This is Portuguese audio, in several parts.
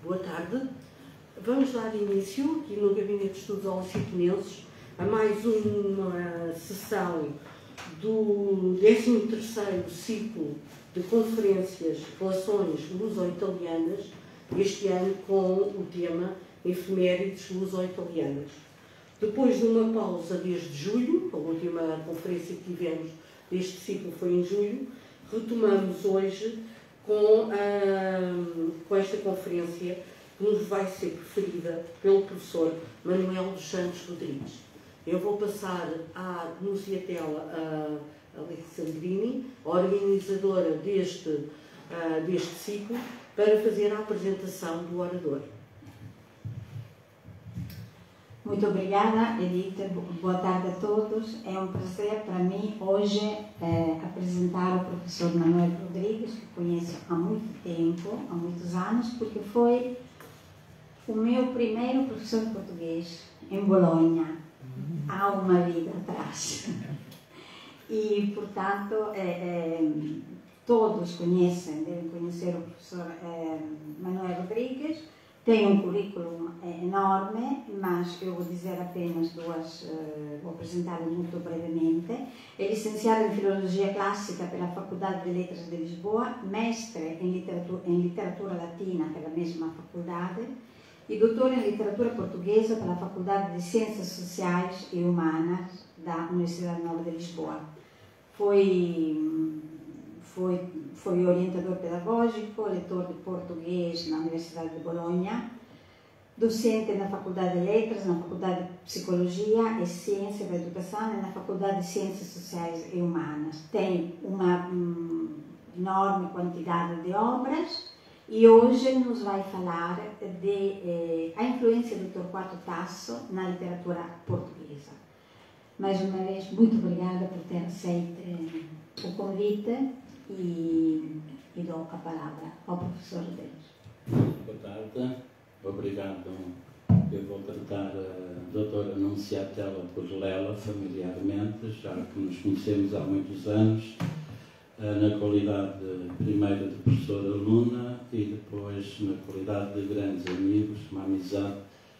Boa tarde. Vamos dar início aqui no Gabinete de Estudos Olicitenses a mais uma sessão do 13º ciclo de conferências Relações Luso-Italianas, este ano com o tema Efemérides Luso-Italianas. Depois de uma pausa desde julho, a última conferência que tivemos deste ciclo foi em julho, retomamos hoje com esta conferência que nos vai ser preferida pelo professor Manuel dos Santos Rodrigues. Eu vou passar à Nuziatella Alexandrini, organizadora deste ciclo, para fazer a apresentação do orador. Muito obrigada, Edith. Boa tarde a todos. É um prazer para mim hoje apresentar o professor Manuel Rodrigues, que conheço há muito tempo, há muitos anos, porque foi o meu primeiro professor de português em Bolonha, há uma vida atrás. E, portanto, todos conhecem, devem conhecer o professor Manuel Rodrigues. Tem um currículo enorme, mas eu vou dizer apenas duas, vou apresentá-lo muito brevemente. É licenciado em Filologia Clássica pela Faculdade de Letras de Lisboa, mestre em literatura Latina pela mesma faculdade e doutor em Literatura Portuguesa pela Faculdade de Ciências Sociais e Humanas da Universidade Nova de Lisboa. Foi orientador pedagógico, leitor de português na Universidade de Bolonha, docente na Faculdade de Letras, na Faculdade de Psicologia e Ciência da Educação e na Faculdade de Ciências Sociais e Humanas. Tem uma enorme quantidade de obras e hoje nos vai falar de a influência do Torquato Tasso na literatura portuguesa. Mais uma vez, muito obrigada por ter aceito o convite. E dou a palavra ao professor Deus. Boa tarde, obrigado. Eu vou tratar a doutora Nuziatella por Lela, familiarmente, já que nos conhecemos há muitos anos, na qualidade primeiro de professora aluna e depois na qualidade de grandes amigos, uma amizade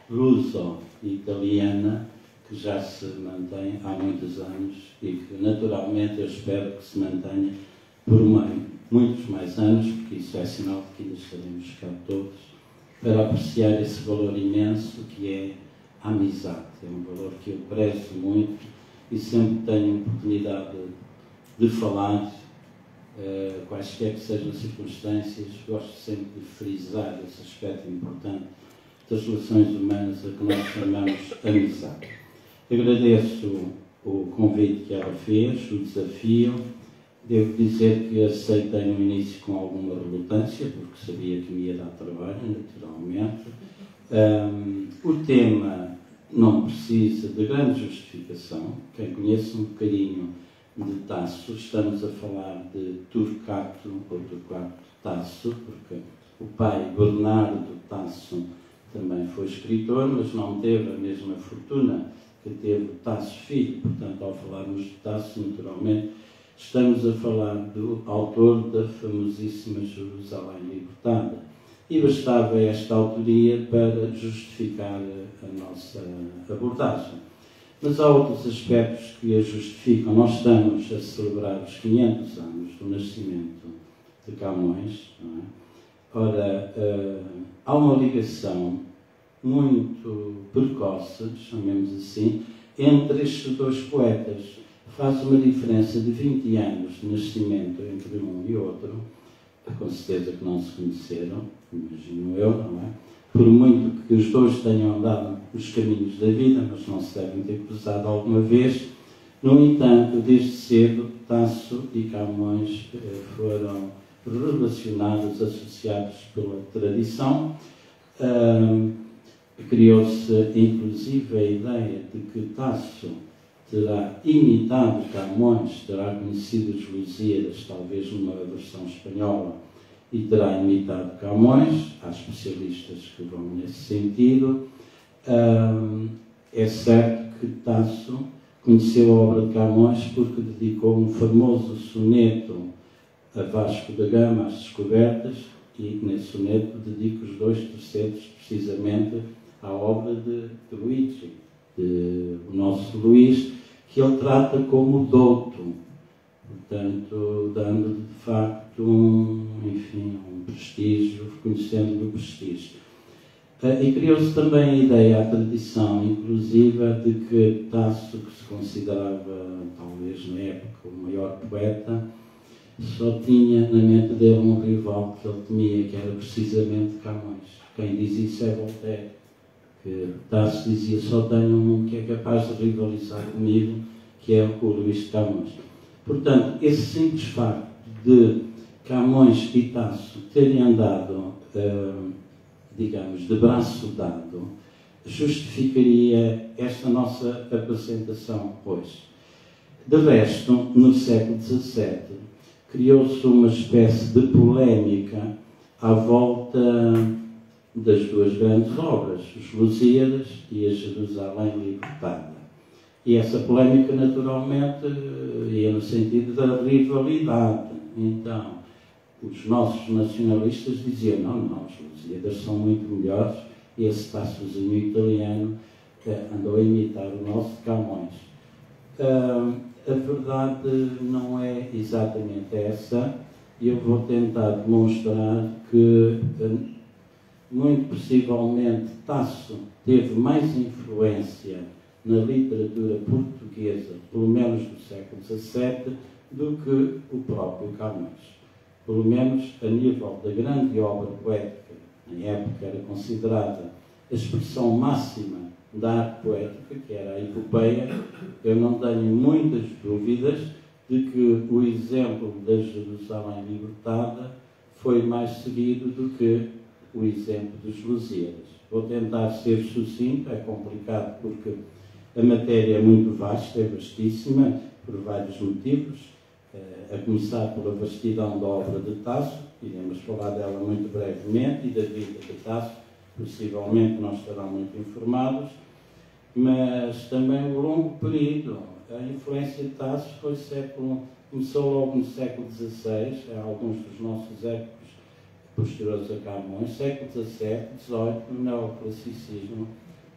luso-italiana que já se mantém há muitos anos e que naturalmente eu espero que se mantenha por muitos mais anos, porque isso é sinal de que ainda estaremos cá todos, para apreciar esse valor imenso que é a amizade. É um valor que eu prezo muito e sempre tenho oportunidade de falar, quaisquer que sejam as circunstâncias, gosto sempre de frisar esse aspecto importante das relações humanas a que nós chamamos amizade. Agradeço o convite que ela fez, o desafio. Devo dizer que aceitei no início com alguma relutância, porque sabia que me ia dar trabalho, naturalmente. O tema não precisa de grande justificação. Quem conhece um bocadinho de Tasso, estamos a falar de Torquato Tasso, porque o pai, Bernardo Tasso, também foi escritor, mas não teve a mesma fortuna que teve Tasso Filho. Portanto, ao falarmos de Tasso, naturalmente, estamos a falar do autor da famosíssima Jerusalém Libertada. E bastava esta autoria para justificar a nossa abordagem. Mas há outros aspectos que a justificam. Nós estamos a celebrar os 500 anos do nascimento de Camões. Não é? Ora, há uma ligação muito precoce, chamemos assim, entre estes dois poetas. Faz uma diferença de 20 anos de nascimento entre um e outro, com certeza que não se conheceram, imagino eu, não é? Por muito que os dois tenham andado os caminhos da vida, mas não se devem ter cruzado alguma vez. No entanto, desde cedo, Tasso e Camões foram relacionados, associados pela tradição. Criou-se, inclusive, a ideia de que Tasso terá imitado Camões, terá conhecido os Lusíadas, talvez numa versão espanhola, e terá imitado Camões. Há especialistas que vão nesse sentido. É certo que Tasso conheceu a obra de Camões porque dedicou um famoso soneto a Vasco da Gama, às descobertas, e nesse soneto dedico os 2/3 precisamente à obra de Luigi, o nosso Luís, que ele trata como douto, portanto, dando de facto um prestígio, reconhecendo-lhe o prestígio. E criou-se também a ideia, a tradição inclusiva, de que Tasso, que se considerava, talvez na época, o maior poeta, só tinha na mente dele um rival que ele temia, que era precisamente Camões. Quem diz isso é Voltaire, que Tasso dizia: só tenho um que é capaz de rivalizar comigo, que é o Luís de Camões. Portanto, esse simples facto de Camões e Tasso terem andado, digamos, de braço dado, justificaria esta nossa apresentação hoje. De resto, no século XVII, criou-se uma espécie de polémica à volta das duas grandes obras, os Lusíadas e a Jerusalém Libertada. E essa polémica, naturalmente, ia no sentido da rivalidade. Então, os nossos nacionalistas diziam: não, os Lusíadas são muito melhores, e esse Tassozinho italiano andou a imitar o nosso Camões. A verdade não é exatamente essa, e eu vou tentar demonstrar que, muito possivelmente, Tasso teve mais influência na literatura portuguesa, pelo menos do século XVII, do que o próprio Camões. Pelo menos a nível da grande obra poética, na época era considerada a expressão máxima da arte poética, que era a epopeia, eu não tenho muitas dúvidas de que o exemplo da Jerusalém Libertada foi mais seguido do que o exemplo dos Lusíadas. Vou tentar ser sucinto, é complicado porque a matéria é muito vasta, é vastíssima, por vários motivos, a começar pela vastidão da obra de Tasso, iremos falar dela muito brevemente, e da vida de Tasso, possivelmente não estarão muito informados, mas também o longo período. A influência de Tasso começou logo no século XVI, alguns dos nossos épicos posteriores a Camões, século XVII, XVIII, no neoclassicismo,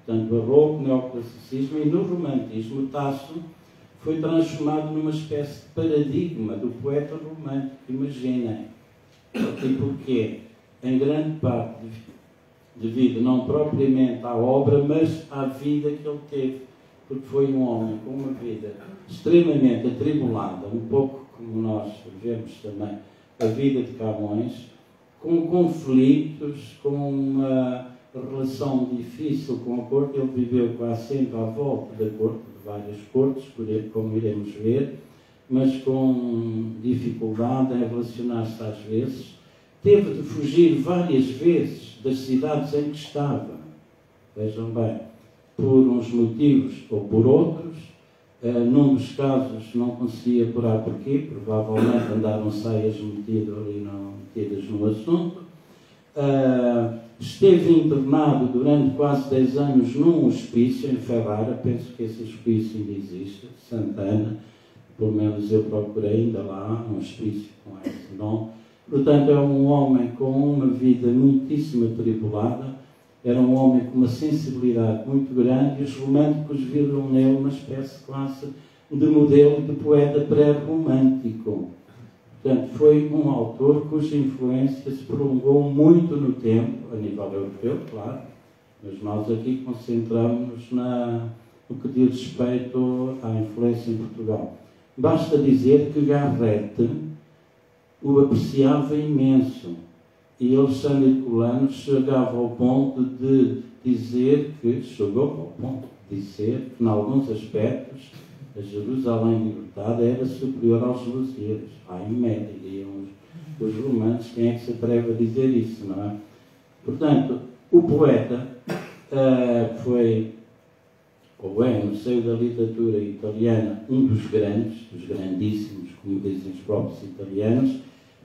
portanto, barroco, neoclassicismo, e no romantismo, Tasso foi transformado numa espécie de paradigma do poeta romântico, imaginem. E porquê? Em grande parte devido não propriamente à obra, mas à vida que ele teve, porque foi um homem com uma vida extremamente atribulada, um pouco como nós vemos também a vida de Camões, com conflitos, com uma relação difícil com a corte. Ele viveu quase sempre à volta da corte, de várias cortes, como iremos ver, mas com dificuldade em relacionar-se às vezes. Teve de fugir várias vezes das cidades em que estava, vejam bem, por uns motivos ou por outros. Num dos casos não conseguia apurar porquê, provavelmente andaram saias metidas no assunto. Esteve internado durante quase 10 anos num hospício em Ferrara, penso que esse hospício ainda existe, Santana, pelo menos eu procurei ainda lá, um hospício com esse nome. Portanto, é um homem com uma vida muitíssimo atribulada, era um homem com uma sensibilidade muito grande, e os românticos viram nele uma espécie quase de modelo de poeta pré-romântico. Portanto, foi um autor cuja influência se prolongou muito no tempo, a nível europeu, claro, mas nós aqui concentramos-nos no que diz respeito à influência em Portugal. Basta dizer que Garrett o apreciava imenso, e Alexandre Herculano chegou ao ponto de dizer que, em alguns aspectos, a Jerusalém Libertada era superior aos Lusíadas. Em média, diriam os romanos, quem é que se atreve a dizer isso, não é? Portanto, o poeta foi, ou é, no seio da literatura italiana, um dos grandes, dos grandíssimos, como dizem os próprios italianos.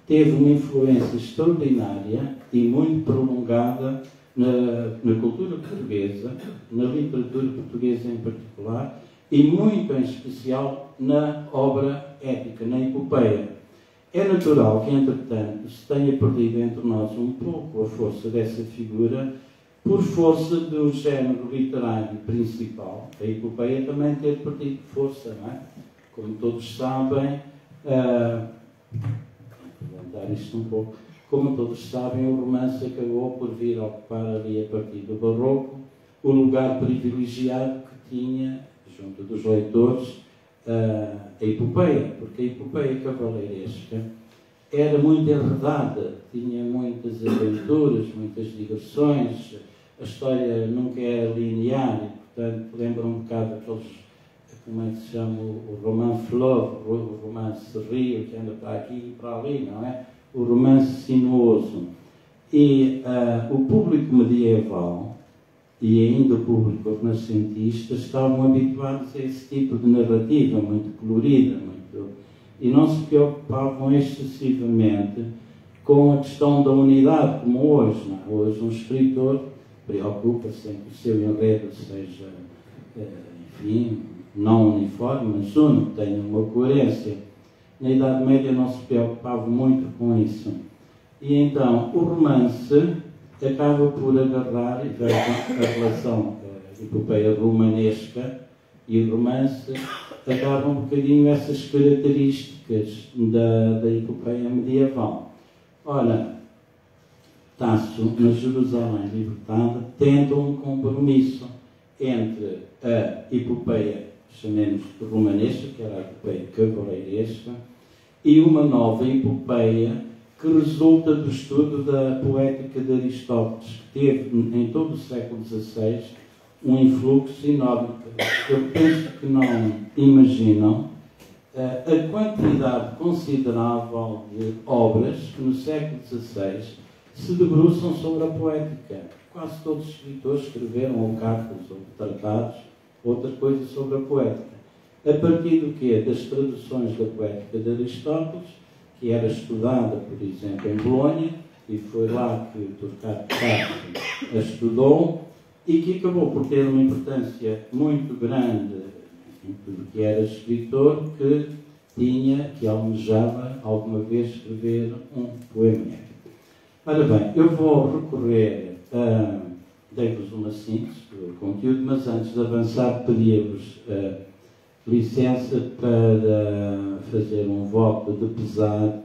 Teve uma influência extraordinária e muito prolongada na cultura portuguesa, na literatura portuguesa em particular, e muito em especial na obra épica, na epopeia. É natural que, entretanto, se tenha perdido entre nós um pouco a força dessa figura, por força do género literário principal, a epopeia também ter perdido força, não é? Como todos sabem, vou levantar isto um pouco, como todos sabem, o romance acabou por vir a ocupar ali, a partir do Barroco, o lugar privilegiado que tinha, junto dos leitores, a epopeia, porque a epopeia cavaleiresca era muito enredada, tinha muitas aventuras, muitas digressões, a história nunca era linear e, portanto, lembra um bocado aqueles, como é que se chama, o romance fleuve, o romance rio, que anda para aqui e para ali, não é? O romance sinuoso. E o público medieval e ainda o público renascentista estavam habituados a esse tipo de narrativa muito colorida, e não se preocupavam excessivamente com a questão da unidade, como hoje. Não é? Hoje um escritor preocupa-se em que o seu enredo seja, enfim, não uniforme, mas uno, que tenha uma coerência. Na Idade Média não se preocupava muito com isso. E então o romance acaba por agarrar, e veja a relação epopeia romanesca e o romance agarram um bocadinho essas características da epopeia medieval. Ora, Tasso, na Jerusalém Libertada, tenta um compromisso entre a epopeia, chamemos romanesca, que era a epopeia cavaleiresca, e uma nova epopeia que resulta do estudo da poética de Aristóteles, que teve em todo o século XVI um influxo enorme. Eu penso que não imaginam a quantidade considerável de obras que no século XVI se debruçam sobre a poética. Quase todos os escritores escreveram ou cartas, ou tratados, outra coisa sobre a poética. A partir do quê? Das traduções da poética de Aristóteles, que era estudada, por exemplo, em Bolonha, e foi lá que o Turcato Tasso a estudou, e que acabou por ter uma importância muito grande, enfim, porque era escritor que almejava alguma vez escrever um poema. Ora bem, eu vou recorrer a... dei-vos uma síntese do conteúdo, mas antes de avançar pedia-vos licença para fazer um voto de pesar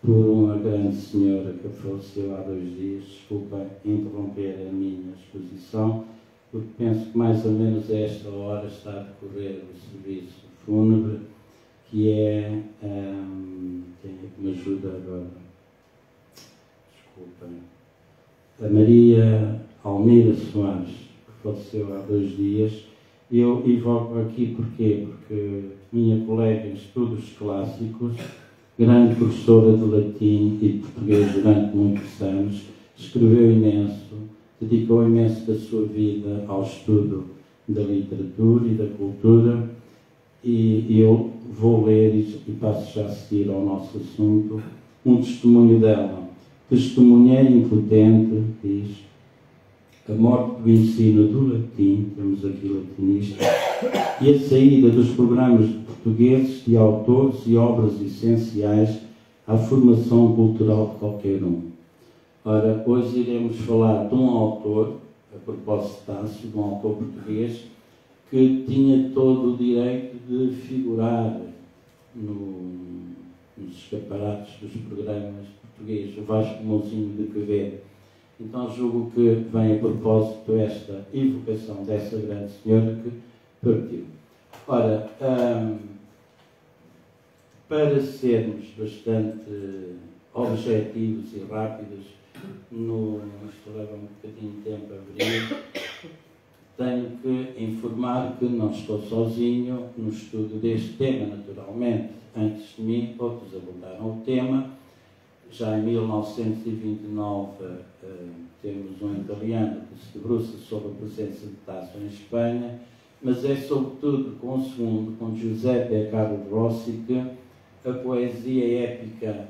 por uma grande senhora que faleceu há 2 dias. Desculpem interromper a minha exposição, porque penso que mais ou menos a esta hora está a decorrer o serviço fúnebre, que é... quem é que me ajuda agora? Desculpem. A Maria Almeida Soares, que faleceu há 2 dias. Eu evoco aqui porquê? Porque minha colega em estudos clássicos, grande professora de latim e de português durante muitos anos, escreveu imenso, dedicou imenso da sua vida ao estudo da literatura e da cultura, e eu vou ler e passo já a seguir ao nosso assunto um testemunho dela. Testemunhei impotente, diz, a morte do ensino do latim, temos aqui latinistas, e a saída dos programas de portugueses de autores e obras essenciais à formação cultural de qualquer um. Ora, hoje iremos falar de um autor, a propósito de Tasso, de um autor português, que tinha todo o direito de figurar nos escaparates dos programas portugueses, o Vasco Mouzinho de Quevedo. Então julgo que vem a propósito esta evocação dessa grande senhora que partiu. Ora, para sermos bastante objetivos e rápidos, isto leva um bocadinho de tempo a abrir, tenho que informar que não estou sozinho no estudo deste tema, naturalmente. Antes de mim, outros abordaram o tema. Já em 1929 temos um italiano que se debruça sobre a presença de Tasso em Espanha, mas é sobretudo com o segundo, com Giuseppe Carlo Rossi, que a poesia épica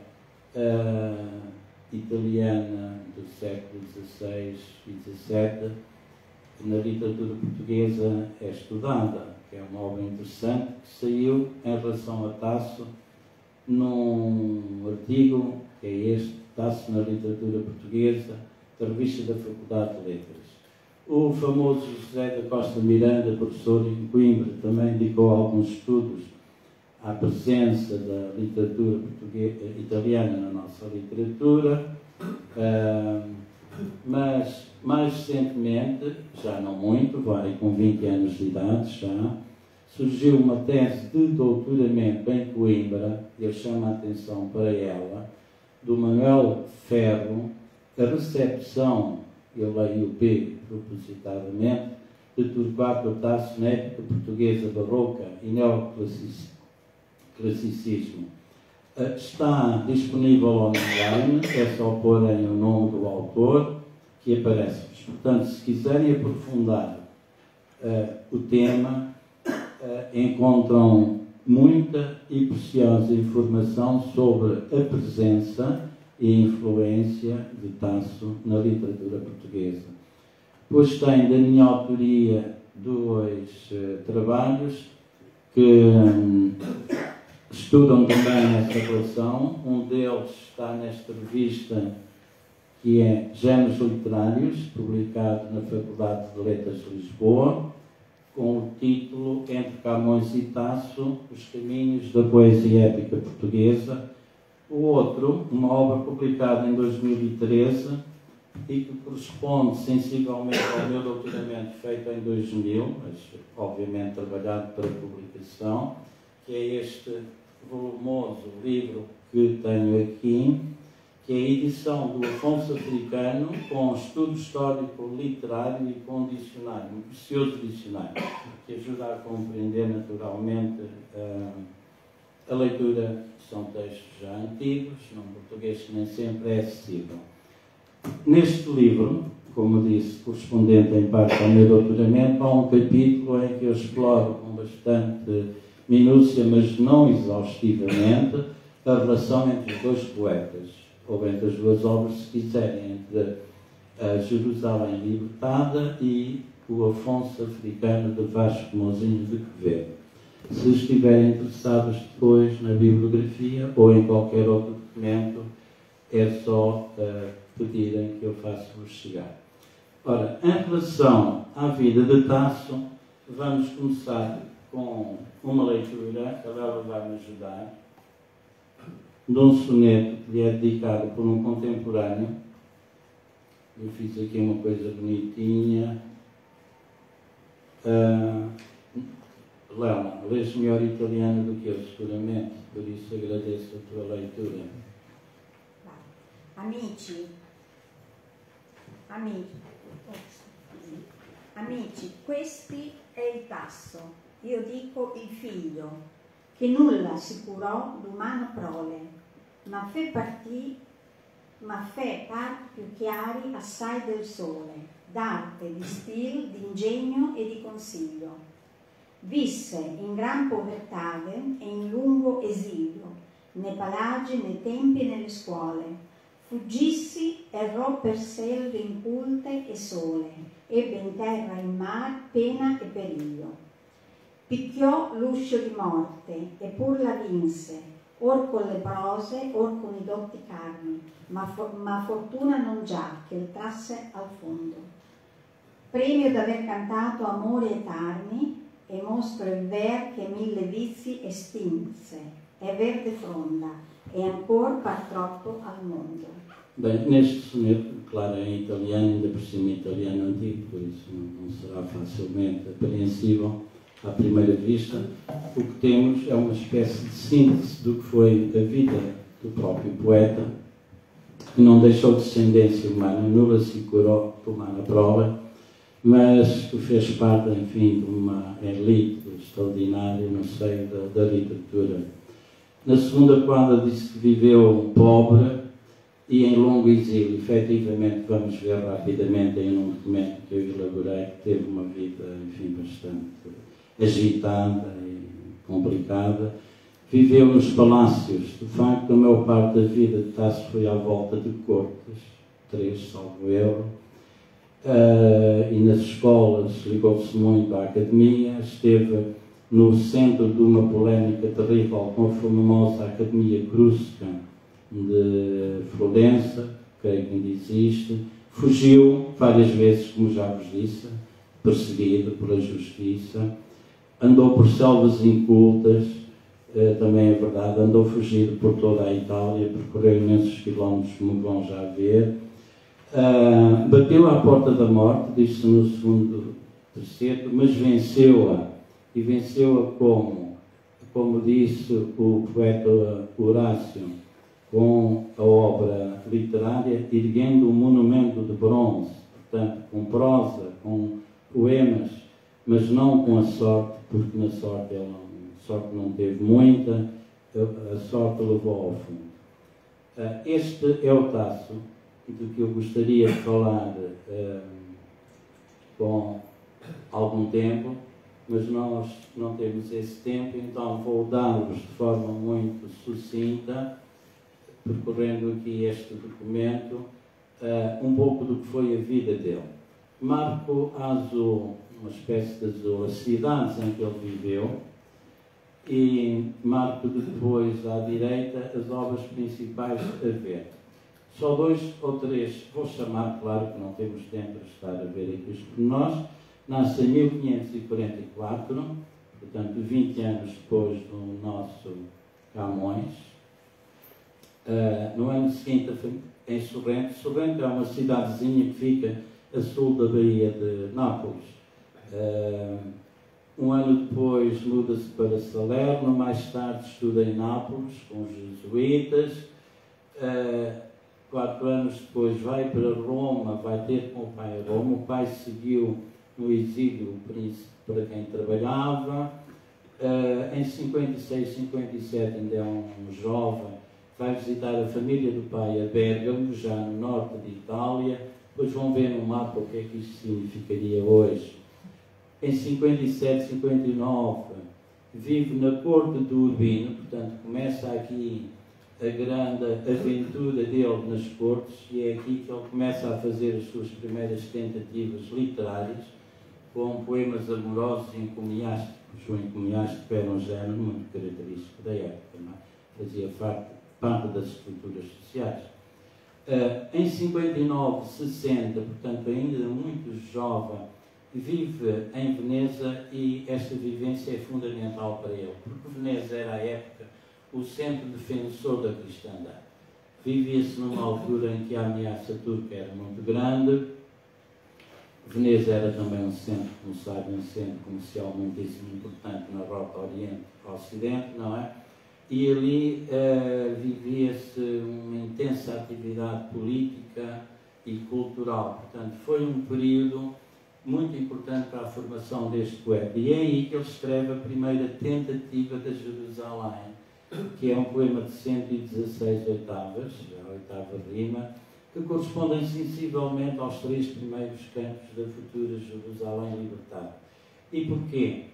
italiana do século XVI e XVII na literatura portuguesa é estudada, que é uma obra interessante que saiu em relação a Tasso num artigo, que é este, Tasso na Literatura Portuguesa, da revista da Faculdade de Letras. O famoso José da Costa Miranda, professor em Coimbra, também dedicou alguns estudos à presença da literatura italiana na nossa literatura, mas mais recentemente, já não muito, vai com 20 anos de idade já, surgiu uma tese de doutoramento em Coimbra, eu chamo a atenção para ela, do Manuel Ferro, a recepção, eu leio o P propositadamente, de Torquato Tasso na época portuguesa barroca e neoclassicismo. Está disponível online, é só porem o nome do autor que aparece. Portanto, se quiserem aprofundar o tema, encontram muita e preciosa informação sobre a presença e influência de Tasso na literatura portuguesa. Depois tem, da minha autoria, dois trabalhos que estudam também essa relação. Um deles está nesta revista, que é Géneros Literários, publicado na Faculdade de Letras de Lisboa, com o título Entre Camões e Tasso, Os Caminhos da Poesia Épica Portuguesa. O outro, uma obra publicada em 2013 e que corresponde sensivelmente ao meu doutoramento feito em 2000, mas obviamente trabalhado para publicação, que é este volumoso livro que tenho aqui, que é a edição do Afonso Africano, com estudo histórico, literário e com dicionário, um precioso dicionário, que ajuda a compreender naturalmente a leitura. São textos já antigos, num português que nem sempre é acessível. Neste livro, como disse, correspondente em parte ao meu doutoramento, há um capítulo em que eu exploro com bastante minúcia, mas não exaustivamente, a relação entre os dois poetas, ou entre as duas obras, se quiserem, entre a Jerusalém Libertada e o Afonso Africano de Vasco Mouzinho de Quevedo. Se estiverem interessados depois na bibliografia ou em qualquer outro documento, é só pedirem que eu faça-vos chegar. Ora, em relação à vida de Tasso, vamos começar com uma leitura, a Bela vai-me ajudar, de um soneto que lhe é dedicado por um contemporâneo. Eu fiz aqui uma coisa bonitinha. Léo, lês melhor italiano do que eu, seguramente, por isso agradeço a tua leitura. Amici, questi è il Tasso, io dico il figlio, che nulla si curò d'umano prole, ma fe par più chiari assai del sole, d'arte, di stil, di ingegno e di consiglio. Visse in gran povertade e in lungo esilio, né palagi, né tempi, né le scuole. Fuggissi, errò per selve inculte e sole, ebbe in terra e in mar pena e periglio. Picchiò l'uscio di morte, e pur la vinse, or con le prose, or con i dotti carni, ma fortuna non già, che il trasse al fondo. Premio d'aver cantato amore e tarni, e mostro il ver che mille vizi estinse, è verde fronda, e ancor par troppo al mondo. Bem, neste soneto, claro, é em italiano, ainda por cima italiano antigo, por isso não será facilmente apreensível à primeira vista. O que temos é uma espécie de síntese do que foi a vida do próprio poeta, que não deixou descendência humana, nula se curou humana prova, mas que fez parte, enfim, de uma elite extraordinária no seio da literatura. Na segunda quadra disse que viveu pobre e em longo exílio. Efetivamente, vamos ver rapidamente em um documento que eu elaborei, que teve uma vida, enfim, bastante agitada e complicada. Viveu nos palácios. De facto, a maior parte da vida de Tasso foi à volta de cortes, 3, salvo erro. E nas escolas ligou-se muito à academia, esteve no centro de uma polémica terrível com a famosa Academia Crusca de Florença, creio que ainda existe, fugiu várias vezes, como já vos disse, perseguido pela justiça, andou por selvas incultas, também é verdade, andou fugido por toda a Itália, percorreu imensos quilómetros, como vão já ver, bateu à porta da morte, diz-se no segundo terceiro, mas venceu-a, e venceu-a como disse o poeta Horácio, com a obra literária, erguendo um monumento de bronze, portanto, com prosa, com poemas, mas não com a sorte, porque na sorte ela não teve muita, a sorte levou ao fundo. Este é o Tasso do que eu gostaria de falar com algum tempo, mas nós não temos esse tempo, então vou dar-vos de forma muito sucinta, percorrendo aqui este documento, um pouco do que foi a vida dele. Marco Azul, uma espécie de azul, as cidades em que ele viveu, e marco depois à direita as obras principais a ver. Só 2 ou 3, vou chamar, claro que não temos tempo de estar a ver aqui os pormenores. Nasce em 1544, portanto 20 anos depois do nosso Camões. No ano seguinte, em Sorrento. Sorrento é uma cidadezinha que fica a sul da Baía de Nápoles. Um ano depois muda-se para Salerno, mais tarde estuda em Nápoles com os jesuítas. 4 anos depois vai para Roma, vai ter com o pai a Roma. O pai seguiu no exílio o príncipe para quem trabalhava. Em 56, 57, ainda é um jovem, vai visitar a família do pai a Bérgamo, já no norte de Itália. Depois vão ver no mapa o que é que isto significaria hoje. Em 57, 59, vive na corte do Urbino, portanto começa aqui a grande aventura dele nas cortes, e é aqui que ele começa a fazer as suas primeiras tentativas literárias, com poemas amorosos e encomiásticos. O encomiástico era um género muito característico da época, não é? Fazia parte das estruturas sociais. Em 59, 60, portanto ainda muito jovem, vive em Veneza, e esta vivência é fundamental para ele, porque Veneza era à época o centro defensor da cristandade. Vivia-se numa altura em que a ameaça turca era muito grande. Veneza era também um centro, como sabe, um centro comercial muitíssimo importante na rota Oriente-Ocidente, não é? E ali vivia-se uma intensa atividade política e cultural. Portanto, foi um período muito importante para a formação deste poeta. E é aí que ele escreve a primeira tentativa de Jerusalém, que é um poema de 116 oitavas, a oitava rima, que correspondem sensivelmente aos 3 primeiros cantos da futura Jerusalém libertada. E porquê?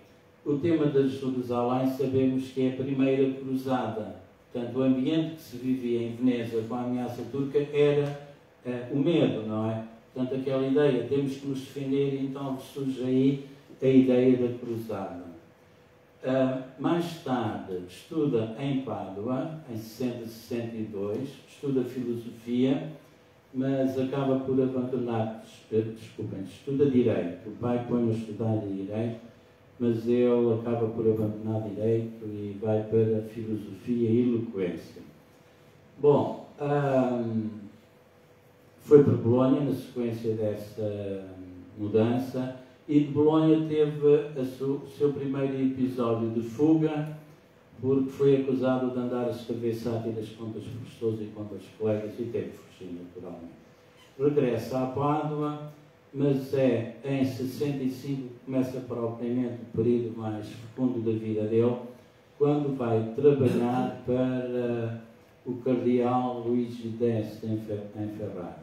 O tema da Jerusalém sabemos que é a primeira cruzada. Portanto, o ambiente que se vivia em Veneza com a ameaça turca era o medo, não é? Portanto, aquela ideia, temos que nos defender, e então surge aí a ideia da cruzada. Mais tarde, estuda em Pádua, em 60, 62, estuda filosofia, mas acaba por abandonar, estuda Direito. O pai põe-o a estudar Direito, mas ele acaba por abandonar Direito e vai para Filosofia e Eloquência. Bom, foi para Bolonha na sequência dessa mudança, e de Bolonha teve o seu primeiro episódio de fuga, porque foi acusado de andar a escrever sátiras contra os professores e contra os colegas, e teve que fugir naturalmente. Regressa à Pádua, mas é em 65 que começa propriamente o período mais fecundo da vida dele, quando vai trabalhar para o cardeal Luigi X em Ferrara.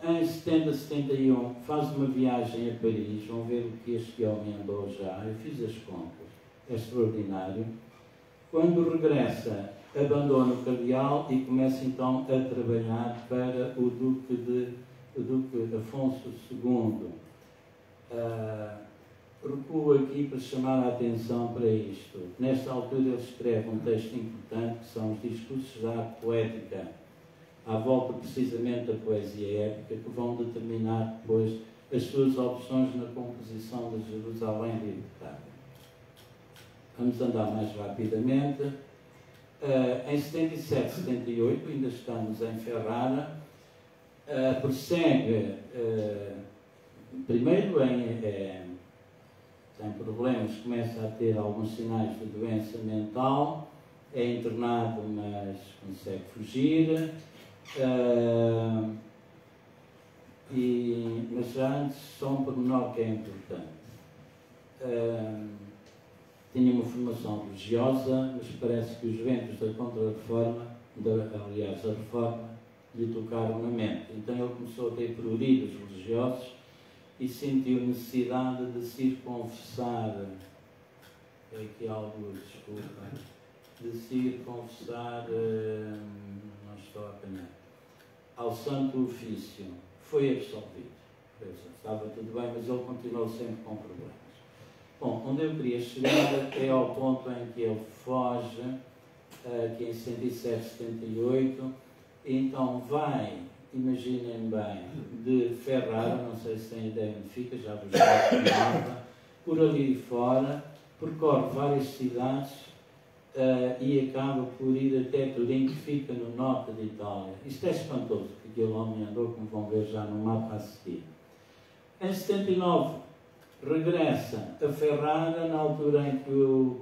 Em 70, 71 faz uma viagem a Paris, vão ver o que este homem andou já, eu fiz as contas, é extraordinário. Quando regressa, abandona o cardeal e começa então a trabalhar para o Duque Afonso II. recuo aqui para chamar a atenção para isto. Nesta altura ele escreve um texto importante, que são os discursos da arte poética, à volta precisamente da poesia épica, que vão determinar depois as suas opções na composição de Jerusalém Libertada. Vamos andar mais rapidamente. Em 77, 78, ainda estamos em Ferrara, prossegue primeiro tem problemas, começa a ter alguns sinais de doença mental, é internado, mas consegue fugir. Mas já antes, só um pormenor que é importante. Tinha uma formação religiosa, mas parece que os ventos da Contra-Reforma, aliás, a Reforma, lhe tocaram na mente. Então ele começou a ter pruridos religiosos e sentiu necessidade de se ir confessar, aqui algo, desculpa, de se ir confessar, não estou a apanhar, ao Santo Ofício. Foi absolvido. Estava tudo bem, mas ele continuou sempre com problemas. Bom, onde eu queria chegar é ao ponto em que ele foge, aqui em 107, 78, e então vai, imaginem bem, de Ferrara, não sei se têm ideia onde fica, já vos mapa, por ali fora, percorre várias cidades e acaba por ir até Turim, que fica no norte de Itália. Isto é espantoso, porque aquele homem andou, como vão ver já no mapa a seguir. Em 79, regressa a Ferrara, na altura em que o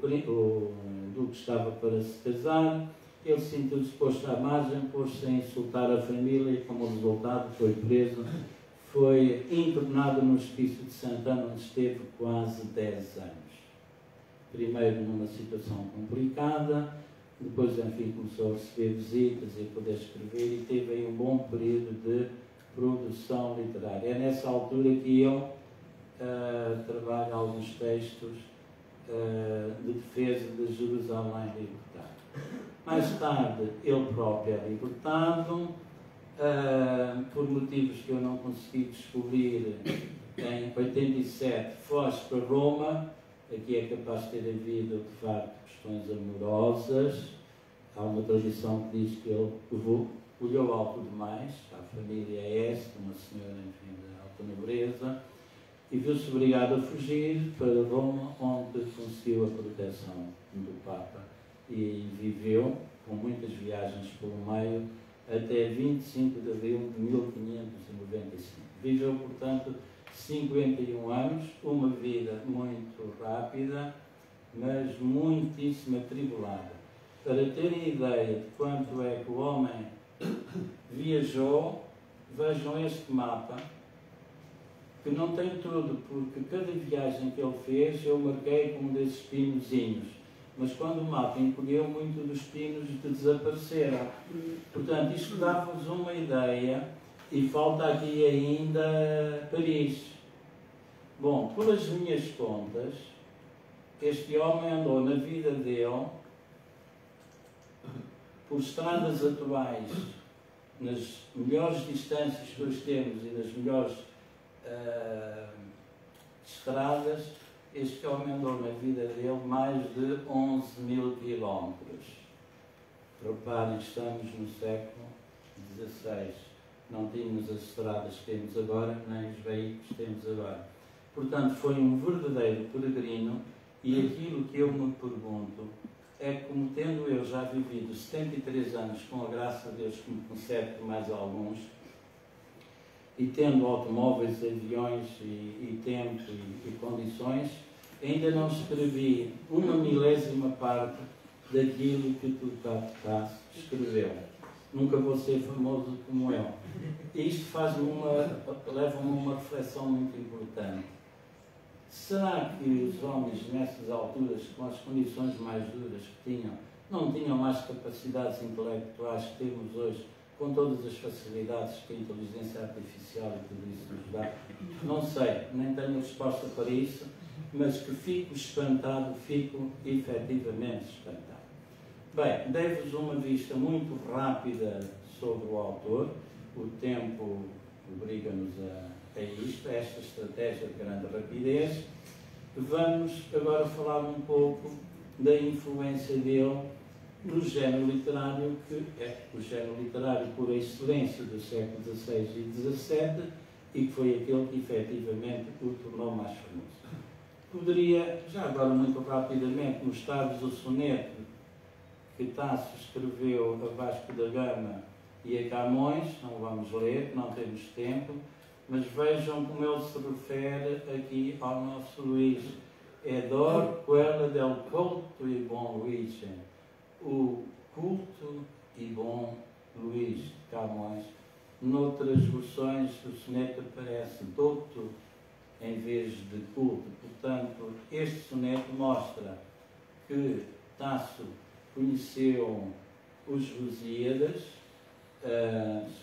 Duque estava para se casar. Ele sentiu-se posto à margem, pôs-se a insultar a família e, como resultado, foi preso. Foi internado no Hospício de Santana, onde esteve quase 10 anos. Primeiro numa situação complicada, depois, enfim, começou a receber visitas e a poder escrever, e teve aí um bom período de produção literária. É nessa altura que ele trabalha alguns textos de defesa de Jerusalém libertada. Mais tarde, ele próprio é libertado, por motivos que eu não consegui descobrir. Em 87, foge para Roma. Aqui é capaz de ter havido, de facto, questões amorosas. Há uma tradição que diz que ele olhou alto demais. A família é esta, uma senhora, enfim, de alta nobreza, e viu-se obrigado a fugir para Roma, onde conseguiu a proteção do Papa e viveu, com muitas viagens pelo meio, até 25 de abril de 1595. Viveu, portanto, 51 anos, uma vida muito rápida, mas muitíssimo atribulada. Para terem ideia de quanto é que o homem viajou, vejam este mapa, que não tem tudo, porque cada viagem que ele fez eu marquei com um desses pinozinhos, mas quando o mapa encolheu, muito dos pinos desapareceram. Portanto, isto dá-vos uma ideia, e falta aqui ainda Paris. Bom, pelas minhas contas, este homem andou na vida dele por estradas atuais, nas melhores distâncias que hoje temos e nas melhores estradas. Este homem andou na vida dele mais de 11.000 quilómetros. Reparem, estamos no século XVI. Não tínhamos as estradas que temos agora, nem os veículos que temos agora. Portanto, foi um verdadeiro peregrino, e aquilo que eu me pergunto é como, tendo eu já vivido 73 anos, com a graça de Deus que me concede por mais alguns, e tendo automóveis, aviões e tempo e condições, ainda não escrevi uma milésima parte daquilo que Turco Picasso escreveu. Nunca vou ser famoso como ele. E isto leva-me a uma reflexão muito importante. Será que os homens, nessas alturas, com as condições mais duras que tinham, não tinham mais capacidades intelectuais que temos hoje, com todas as facilidades que a inteligência artificial e tudo isso nos dá? Não sei, nem tenho resposta para isso, mas que fico espantado, fico efetivamente espantado. Bem, dei-vos uma vista muito rápida sobre o autor. O tempo obriga-nos a isto, a esta estratégia de grande rapidez. vamos agora falar um pouco da influência dele no género literário, que é o género literário por excelência do século XVI e XVII, e que foi aquele que efetivamente o tornou mais famoso. Poderia, já agora muito rapidamente, mostrar-vos o soneto que Tasso escreveu a Vasco da Gama e a Camões. Não vamos ler, não temos tempo, mas vejam como ele se refere aqui ao nosso Luís. Edor quella del culto e bom Luigi. O culto e bom Luís de Camões. Noutras versões o soneto aparece douto em vez de culto. Portanto, este soneto mostra que Tasso conheceu os Lusíadas,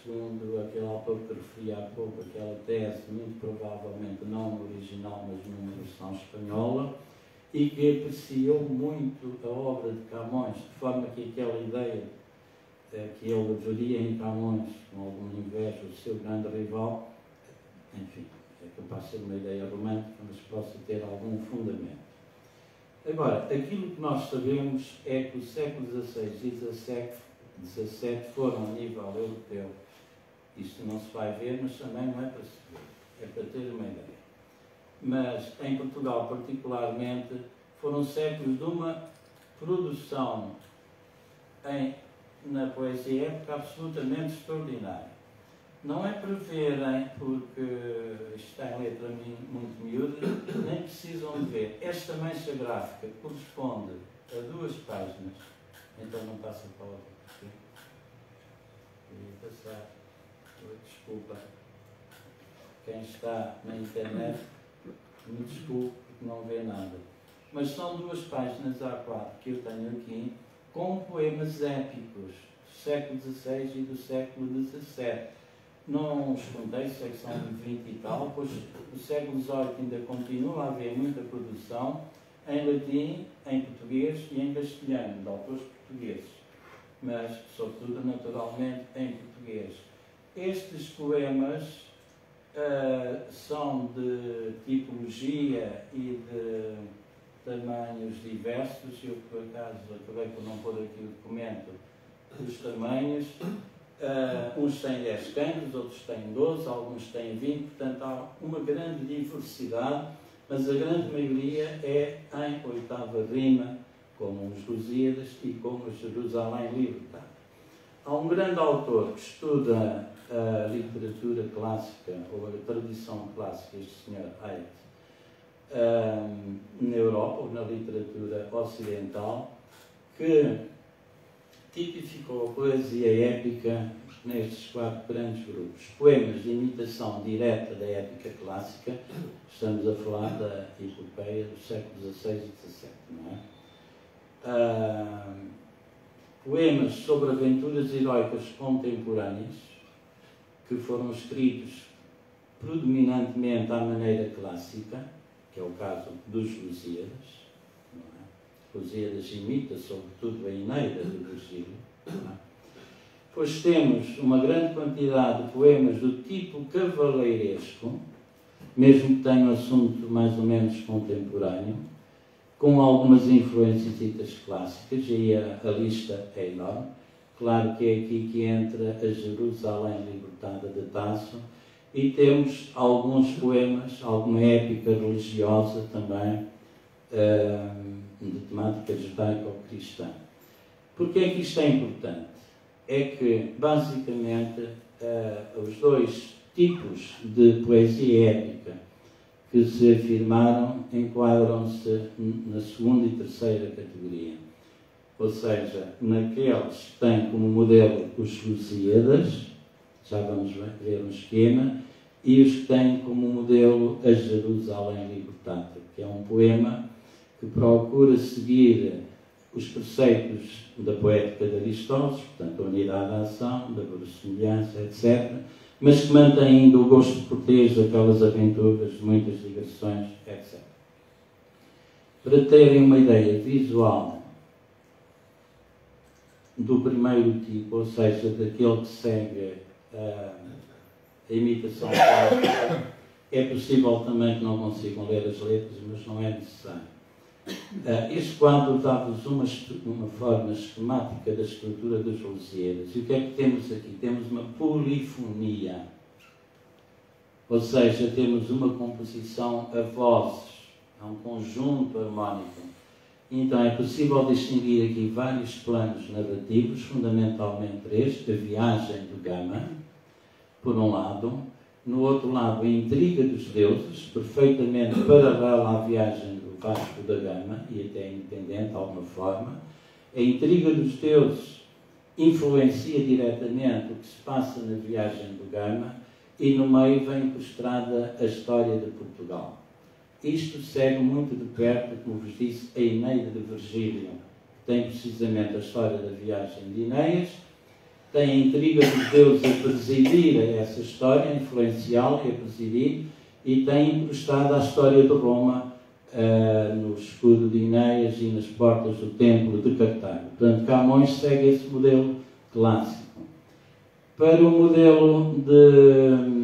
segundo aquele autor que referi há pouco, aquela tese, muito provavelmente não no original, mas numa versão espanhola, e que apreciou muito a obra de Camões, de forma que aquela ideia que ele veria em Camões, com alguma inveja, o seu grande rival, enfim, é capaz de ser uma ideia romântica, mas possa ter algum fundamento. Agora, aquilo que nós sabemos é que o século XVI e XVII foram a nível europeu. Isto não se vai ver, mas também não é para se ver, é para ter uma ideia. Mas em Portugal, particularmente, foram séculos de uma produção na poesia épica absolutamente extraordinária. Não é para verem, porque isto está em letra muito miúda, nem precisam de ver. Esta mancha gráfica corresponde a 2 páginas, então não passa para outra. Queria passar, desculpa, quem está na internet, me desculpe porque não vê nada. Mas são 2 páginas A4 que eu tenho aqui, com poemas épicos do século XVI e do século XVII. Não os contei, sei que são 20 e tal, pois no século XVIII ainda continua a haver muita produção em latim, em português e em castelhano, de autores portugueses, mas sobretudo naturalmente em português. Estes poemas são de tipologia e de tamanhos diversos. Eu, por acaso, acabei por não pôr aqui o documento dos tamanhos. Uns têm 10 cancros, outros têm 12, alguns têm 20, portanto há uma grande diversidade, mas a grande maioria é em 8ª rima, como os Lusíadas e como os Jerusalém Libertada. Há um grande autor que estuda a literatura clássica, ou a tradição clássica, este Sr. Haidt, na Europa, ou na literatura ocidental, que tipificou a poesia épica nestes 4 grandes grupos. Poemas de imitação direta da épica clássica, estamos a falar da epopeia do século XVI e XVII, não é? Poemas sobre aventuras heroicas contemporâneas, que foram escritos predominantemente à maneira clássica, que é o caso dos Lusíadas. Lusíadas imita, sobretudo, a Eneida de Virgílio. Pois temos uma grande quantidade de poemas do tipo cavaleiresco, mesmo que tenham assunto mais ou menos contemporâneo, com algumas influências clássicas, e aí a lista é enorme. Claro que é aqui que entra a Jerusalém Libertada de Tasso, e temos alguns poemas, alguma épica religiosa também, de temática judaico-cristã. Porquê é que isto é importante? É que, basicamente, os 2 tipos de poesia épica que se afirmaram enquadram-se na 2ª e 3ª categoria. Ou seja, naqueles que têm como modelo os Lusíadas, já vamos ver um esquema, e os que têm como modelo a Jerusalém Libertada, que é um poema que procura seguir os preceitos da poética de Aristóteles, portanto, a unidade da ação, da verossimilhança, etc., mas que mantém ainda o gosto cortês daquelas aventuras, de muitas ligações, etc. Para terem uma ideia visual do primeiro tipo, ou seja, daquele que segue a imitação clássica, É possível também que não consigam ler as letras, mas não é necessário. Este quadro dá-vos uma forma esquemática da estrutura dos Lusíadas. E o que é que temos aqui? Temos uma polifonia. Ou seja, temos uma composição a vozes. É um conjunto harmónico. Então é possível distinguir aqui vários planos narrativos, fundamentalmente este, a viagem do Gama, por um lado. No outro lado, a intriga dos deuses, perfeitamente paralela à viagem do Vasco da Gama, e até independente de alguma forma. A intriga dos deuses influencia diretamente o que se passa na viagem do Gama, e no meio vem incrustada a história de Portugal. Isto segue muito de perto, como vos disse, a Eneida de Virgílio, que tem precisamente a história da viagem de Enéas, tem a intriga dos deuses a presidir a essa história, a influenciá-la e a presidir, e tem incrustada a história de Roma no escudo de Enéas e nas portas do templo de Cartago. Portanto, Camões segue esse modelo clássico. Para o modelo de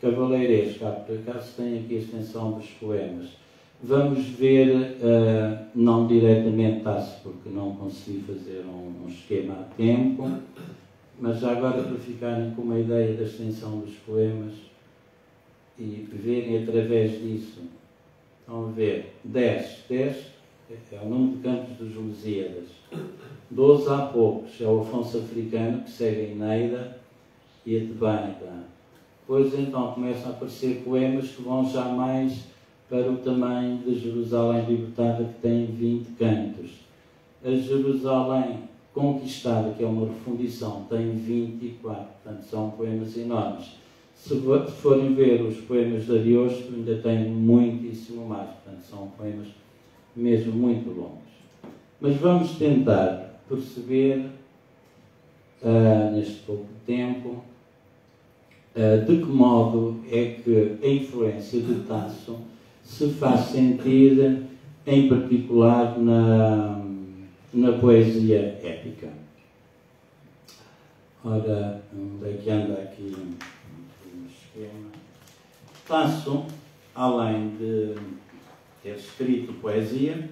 cavaleiresco, por acaso tem aqui a extensão dos poemas, vamos ver, não diretamente Tasso, porque não consegui fazer um esquema a tempo, mas já agora para ficarem com uma ideia da extensão dos poemas e verem através disso. Vão ver 10 é o número de cantos dos Lusíadas. 12 há poucos, é o Afonso Africano, que segue a Eneida e a Tebânica. Depois então começam a aparecer poemas que vão já mais para o tamanho de Jerusalém Libertada, que tem 20 cantos. A Jerusalém Conquistada, que é uma refundição, tem 24, portanto são poemas enormes. Se forem ver os poemas de Ariosto, ainda tem muitíssimo mais, portanto são poemas mesmo muito longos. Mas vamos tentar perceber, neste pouco tempo, de que modo é que a influência de Tasso se faz sentir, em particular, na poesia épica. Ora, onde é que anda aqui um esquema? Tasso, além de ter escrito poesia,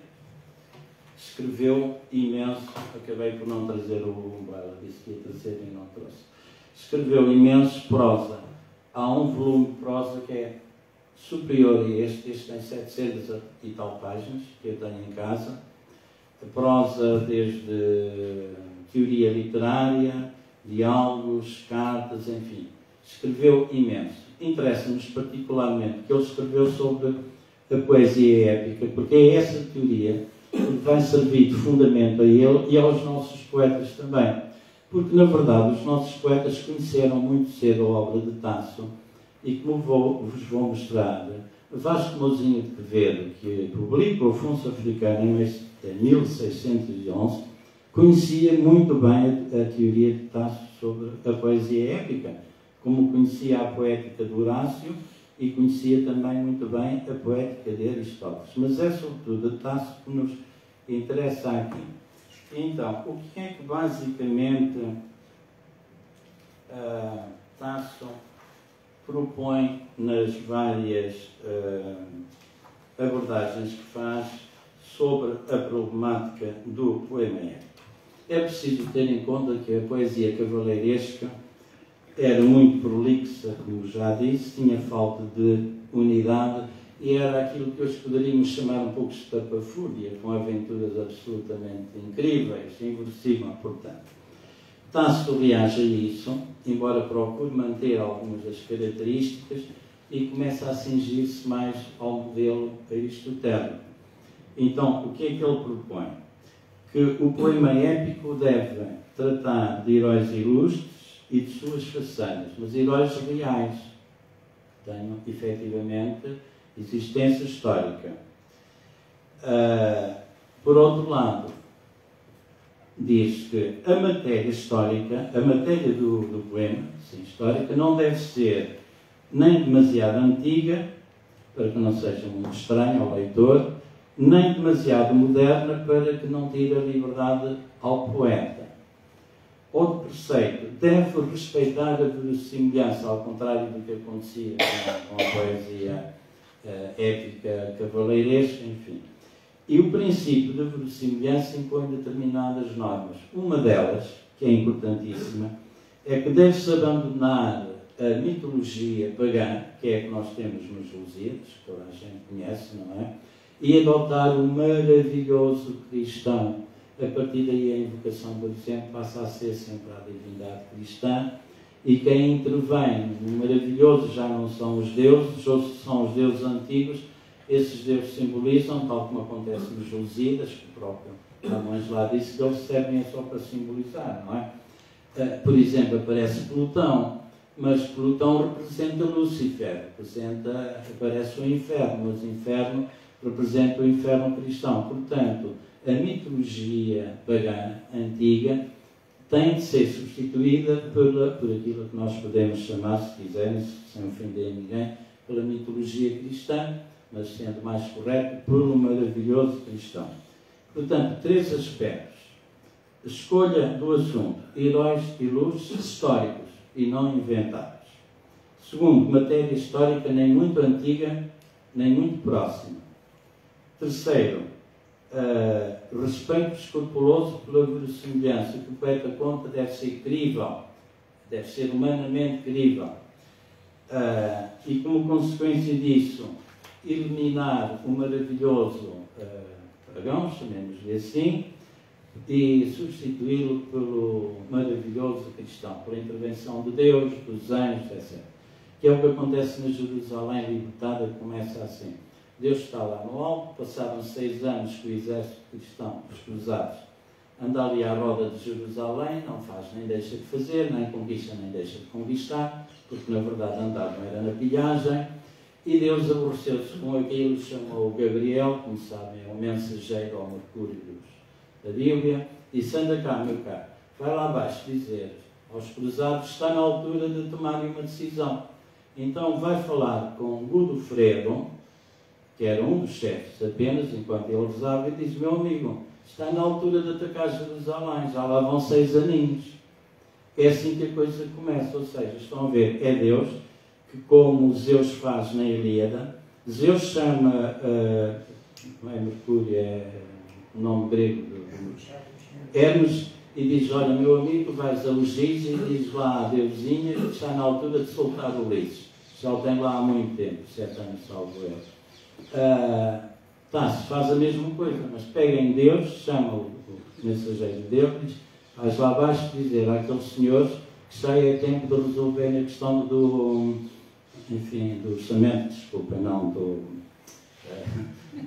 escreveu imenso. Acabei por não trazer o Umbela, disse que ia trazer e não trouxe. Escreveu imenso prosa. Há um volume de prosa que é superior a este tem 700 e tal páginas, que eu tenho em casa. A prosa desde teoria literária, diálogos, cartas, enfim. Escreveu imenso. Interessa-nos particularmente que ele escreveu sobre a poesia épica, porque é essa teoria que vai servir de fundamento a ele e aos nossos poetas também. Porque, na verdade, os nossos poetas conheceram muito cedo a obra de Tasso e, como vos vou mostrar, Vasco Mouzinho de Quevedo, que publica o Afonso Africano em 1611, conhecia muito bem a teoria de Tasso sobre a poesia épica, como conhecia a poética de Horácio e conhecia também muito bem a poética de Aristóteles. Mas é sobretudo a Tasso que nos interessa aqui. Então, o que é que basicamente Tasso propõe nas várias abordagens que faz sobre a problemática do poema épico? É preciso ter em conta que a poesia cavaleiresca era muito prolixa, como já disse, tinha falta de unidade e era aquilo que hoje poderíamos chamar um pouco de estapafúrdia, com aventuras absolutamente incríveis, inverossímil, portanto. Tasso reage a isso, embora procure manter algumas das características e começa a cingir-se mais ao modelo aristotélico. Então, o que é que ele propõe? Que o poema épico deve tratar de heróis ilustres e de suas façanhas, mas heróis reais, tenham efetivamente existência histórica. Por outro lado, diz que a matéria histórica, a matéria do poema, sim, histórica, não deve ser nem demasiado antiga, para que não seja muito estranha ao leitor, nem demasiado moderna, para que não tire a liberdade ao poeta. Outro preceito, deve respeitar a verossimilhança, ao contrário do que acontecia com a poesia épica cavaleiresca, enfim. E o princípio da verossimilhança impõe determinadas normas. Uma delas, que é importantíssima, é que deve-se abandonar a mitologia pagã, que é a que nós temos nos Lusíadas, que toda a gente conhece, não é? E adotar o maravilhoso cristão. A partir daí a invocação, por exemplo, passa a ser sempre a divindade cristã, e quem intervém no maravilhoso já não são os deuses, ou são os deuses antigos. Esses deuses simbolizam, tal como acontece nos Lusíadas, que o próprio Camões lá disse que eles servem só para simbolizar, não é? Por exemplo, aparece Plutão, mas Plutão representa Lúcifer, aparece o inferno, mas o inferno representa o inferno cristão. Portanto, a mitologia pagã antiga tem de ser substituída por aquilo que nós podemos chamar, se quiserem, sem ofender ninguém, pela mitologia cristã, mas sendo mais correto, por um maravilhoso cristão. Portanto, 3 aspectos. Escolha do assunto: heróis e luzes históricos e não inventados. Segundo, matéria histórica nem muito antiga, nem muito próxima. Terceiro, respeito escrupuloso pela verossimilhança. O que o poeta conta deve ser crível, deve ser humanamente crível. E como consequência disso, eliminar o maravilhoso pagão, chamemos-lhe assim, e substituí-lo pelo maravilhoso cristão, pela intervenção de Deus, dos anjos, etc. Que é o que acontece na Jerusalém libertada, que começa assim. Deus está lá no alto, passaram 6 anos que o exército cristão, os cruzados, anda ali à roda de Jerusalém, não faz nem deixa de fazer, nem conquista nem deixa de conquistar, porque na verdade andavam era na pilhagem, e Deus aborreceu-se com aquilo, chamou Gabriel, como sabem, é o mensageiro ao Mercúrio da Bíblia, disse: anda cá, meu caro, vai lá abaixo dizer aos cruzados, está na altura de tomarem uma decisão. Então vai falar com Godofredo, que era um dos chefes apenas, enquanto ele rezava, e diz: meu amigo, está na altura de atacar Jerusalém, já lá vão 6 aninhos. É assim que a coisa começa, ou seja, estão a ver, é Deus que, como Zeus faz na Ilíada, Zeus chama, não é Mercúrio, é o nome grego do Hermes, e diz: olha, meu amigo, vais a Ulisses e diz lá à Deusinha que está na altura de soltar o Ulisses. Já o tem lá há muito tempo, 7 anos, salvo ele. Se faz a mesma coisa, mas pega em Deus, chama o mensageiro de Deus, diz: vais lá abaixo dizer àqueles senhores que já é tempo de resolver a questão do orçamento, desculpa, não,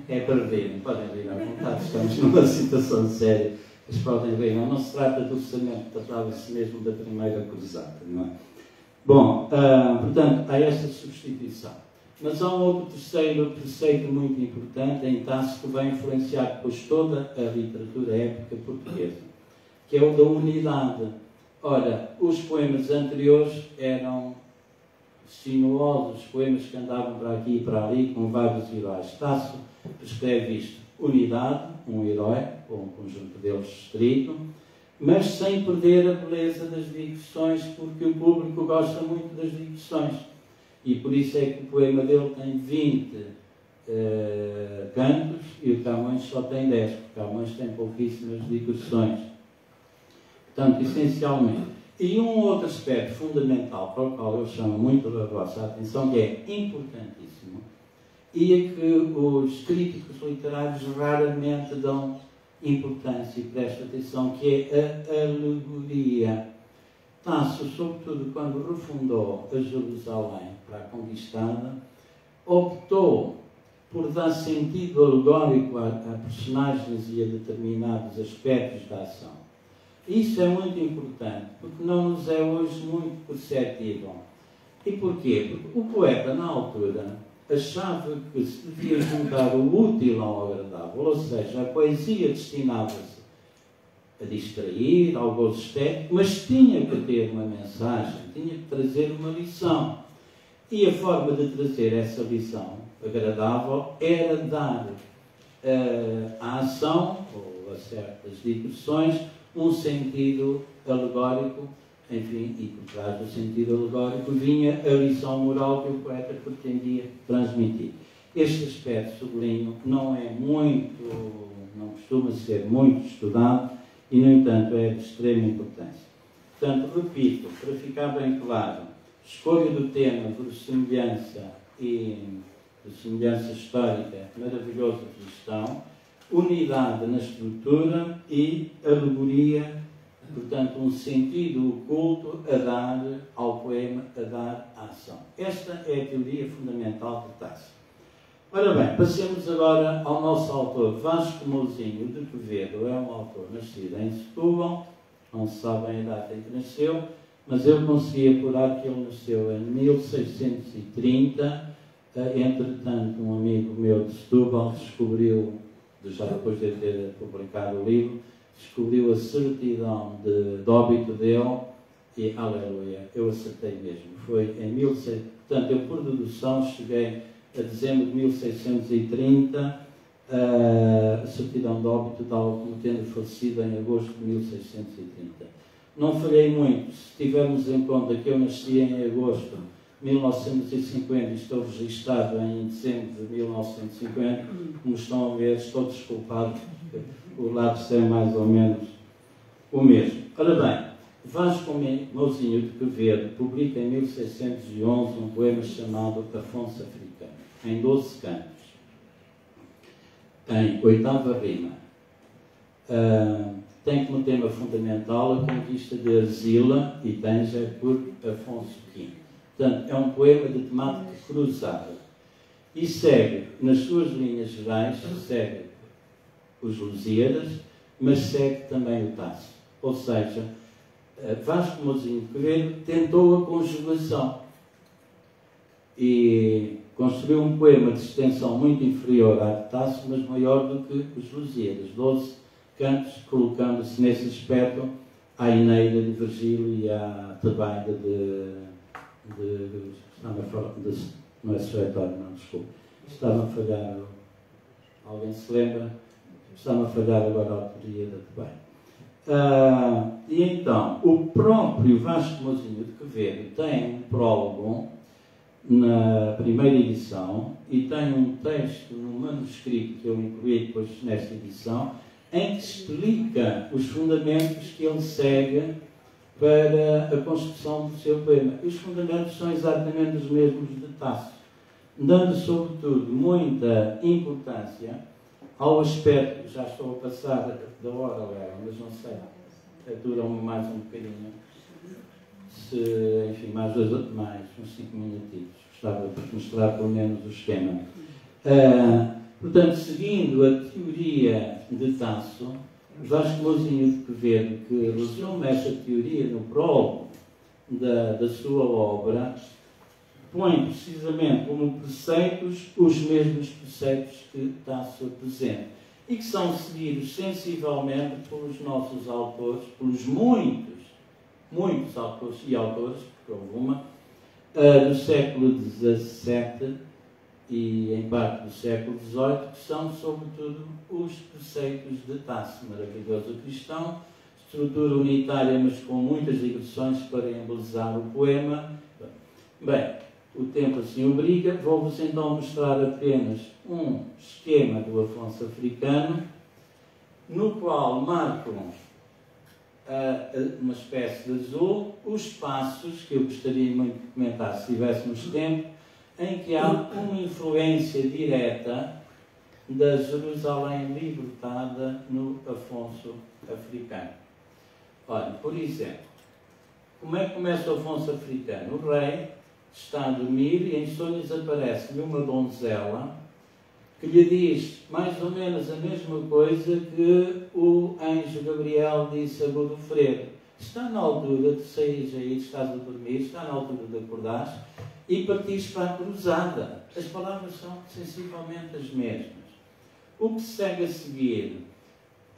é para rirem, podem rir à vontade, estamos numa situação séria, mas podem rir, não se trata do orçamento, tratava-se mesmo da primeira cruzada, não é? Bom, portanto, há esta substituição. Mas há um outro terceiro preceito muito importante em Tácito, que vai influenciar depois toda a literatura épica portuguesa, que é o da unidade. Ora, os poemas anteriores eram sinuosos, poemas que andavam para aqui e para ali, com vários heróis. Tácito prescreve isto: unidade, um herói, ou um conjunto deles restrito, mas sem perder a beleza das digressões, porque o público gosta muito das digressões. E por isso é que o poema dele tem 20 cantos e o Camões só tem 10, porque Camões tem pouquíssimas digressões. Portanto, essencialmente. E um outro aspecto fundamental para o qual eu chamo muito a vossa atenção, que é importantíssimo, e é que os críticos literários raramente dão importância e prestam atenção, que é a alegoria. Tácito, sobretudo quando refundou a Jerusalém para a conquistada, optou por dar sentido alegórico a personagens e a determinados aspectos da ação. Isso é muito importante, porque não nos é hoje muito perceptível. E porquê? Porque o poeta, na altura, achava que se devia juntar o útil ao agradável, ou seja, a poesia destinava-se a distrair, ao gozo estético, mas tinha que ter uma mensagem, tinha que trazer uma lição. E a forma de trazer essa lição agradável era dar à ação, ou a certas digressões, um sentido alegórico, enfim, e por trás do sentido alegórico vinha a lição moral que o poeta pretendia transmitir. Este aspecto, sublinho, não costuma ser muito estudado e, no entanto, é de extrema importância. Portanto, repito, para ficar bem claro, escolha do tema verossimilhança e verossimilhança histórica, maravilhoso cristão, unidade na estrutura e alegoria, portanto, um sentido oculto a dar ao poema, a dar à ação. Esta é a teoria fundamental de Tasso. Ora bem, passemos agora ao nosso autor. Vasco Mouzinho de Quevedo é um autor nascido em Setúbal, não se sabe a data em que nasceu, mas eu consegui apurar que ele nasceu em 1630. Entretanto, um amigo meu de Setúbal descobriu, já depois de ter publicado o livro, descobriu a certidão de óbito dele e, aleluia, eu acertei mesmo. Foi em 1630, portanto, eu por dedução cheguei a dezembro de 1630, a certidão de óbito tal como tendo falecido em agosto de 1630. Não falhei muito, se tivermos em conta que eu nasci em agosto de 1950 e estou registado em dezembro de 1950, como estão a ver, estou desculpado, porque o lápis é mais ou menos o mesmo. Ora bem, Vasco Mouzinho de Quevedo publica em 1611 um poema chamado Afonso Africano, em 12 cantos, em 8ª rima. Tem como tema fundamental a conquista de Arzila e Tanger por Afonso V. Portanto, é um poema de temática cruzada e segue, nas suas linhas gerais, segue os Lusíadas, mas segue também o Tasso. Ou seja, Vasco Mouzinho de Quevedo tentou a conjugação e construiu um poema de extensão muito inferior à de Tasso, mas maior do que os Lusíadas, 12 cantos, colocando-se nesse aspecto à Eneida de Virgílio e à Tebaida não é Suetório, não, desculpe. Estava a falhar, alguém se lembra? Estava a falhar agora a autoria da Tebaida. E então, o próprio Vasco Mouzinho de Quevedo tem um prólogo na primeira edição e tem um texto no manuscrito que eu incluí depois nesta edição, em que explica os fundamentos que ele segue para a construção do seu poema. E os fundamentos são exatamente os mesmos de Tasso, dando sobretudo muita importância ao aspecto, já estou a passar da hora, mas não sei, dura mais um bocadinho, enfim, mais uns 5 minutinhos, gostava de mostrar pelo menos o esquema. Portanto, seguindo a teoria de Tasso, Vasco Mouzinho de Quevedo, que resume essa teoria no prólogo da sua obra, põe precisamente como preceitos os mesmos preceitos que Tasso apresenta e que são seguidos sensivelmente pelos nossos autores, pelos muitos autores e autoras, porque houve uma, do século XVII e em parte do século XVIII, que são sobretudo os preceitos de Tasso, maravilhoso cristão, estrutura unitária, mas com muitas digressões para embelezar o poema. Bem, o tempo assim obriga, vou-vos então mostrar apenas um esquema do Afonso Africano, no qual marcam uma espécie de azul os passos que eu gostaria muito de comentar se tivéssemos tempo, em que há uma influência direta da Jerusalém libertada no Afonso Africano. Olha, por exemplo, como é que começa o Afonso Africano? O rei está a dormir e em sonhos aparece-lhe uma donzela que lhe diz mais ou menos a mesma coisa que o anjo Gabriel disse a Godofredo. Está na altura de sair aí, estás a dormir, está na altura de acordares e partires para a cruzada. As palavras são sensivelmente as mesmas. O que se segue a seguir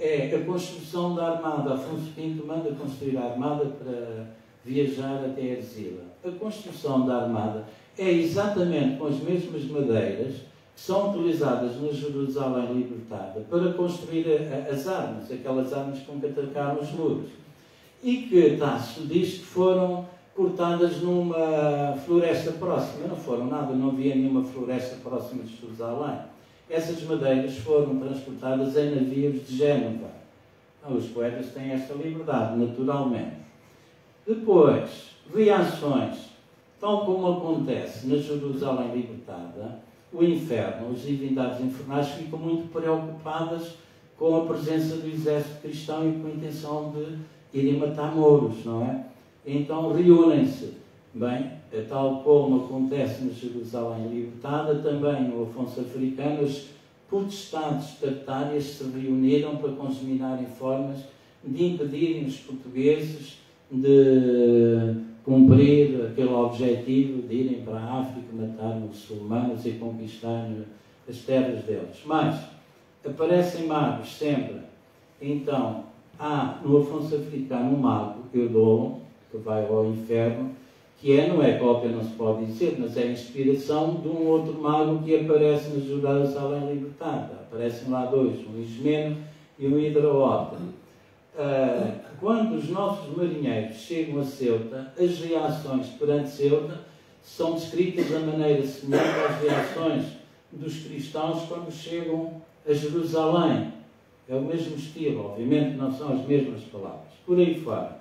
é a construção da armada. Afonso V manda construir a armada para viajar até Erzila. A construção da armada é exatamente com as mesmas madeiras que são utilizadas na Jerusalém libertada para construir as armas, aquelas armas com que atacaram os muros. e que Tasso diz que foram cortadas numa floresta próxima. Não foram nada, não havia nenhuma floresta próxima de Jerusalém. Essas madeiras foram transportadas em navios de Génova. Então, os poetas têm esta liberdade, naturalmente. Depois, reações. Tal como acontece na Jerusalém libertada, o inferno, as divindades infernais ficam muito preocupadas com a presença do exército cristão e com a intenção de irem matar mouros, não é? Então reúnem-se. Bem, tal como acontece na Jerusalém libertada, também no Afonso Africano, as potestades tartárias se reuniram para congeminarem formas de impedirem os portugueses de cumprir aquele objetivo de irem para a África, matar muçulmanos e conquistar as terras deles. Mas aparecem magos sempre. Então, há no Afonso Africano um mago, Eudolo, que vai ao inferno, que não é cópia, não se pode dizer, mas é a inspiração de um outro mago que aparece na Jerusalém libertada. Aparecem lá dois, um Ismeno e um Hidroota. Quando os nossos marinheiros chegam a Ceuta, as reações perante Ceuta são descritas da maneira semelhante às reações dos cristãos quando chegam a Jerusalém. É o mesmo estilo, obviamente não são as mesmas palavras. Por aí fora.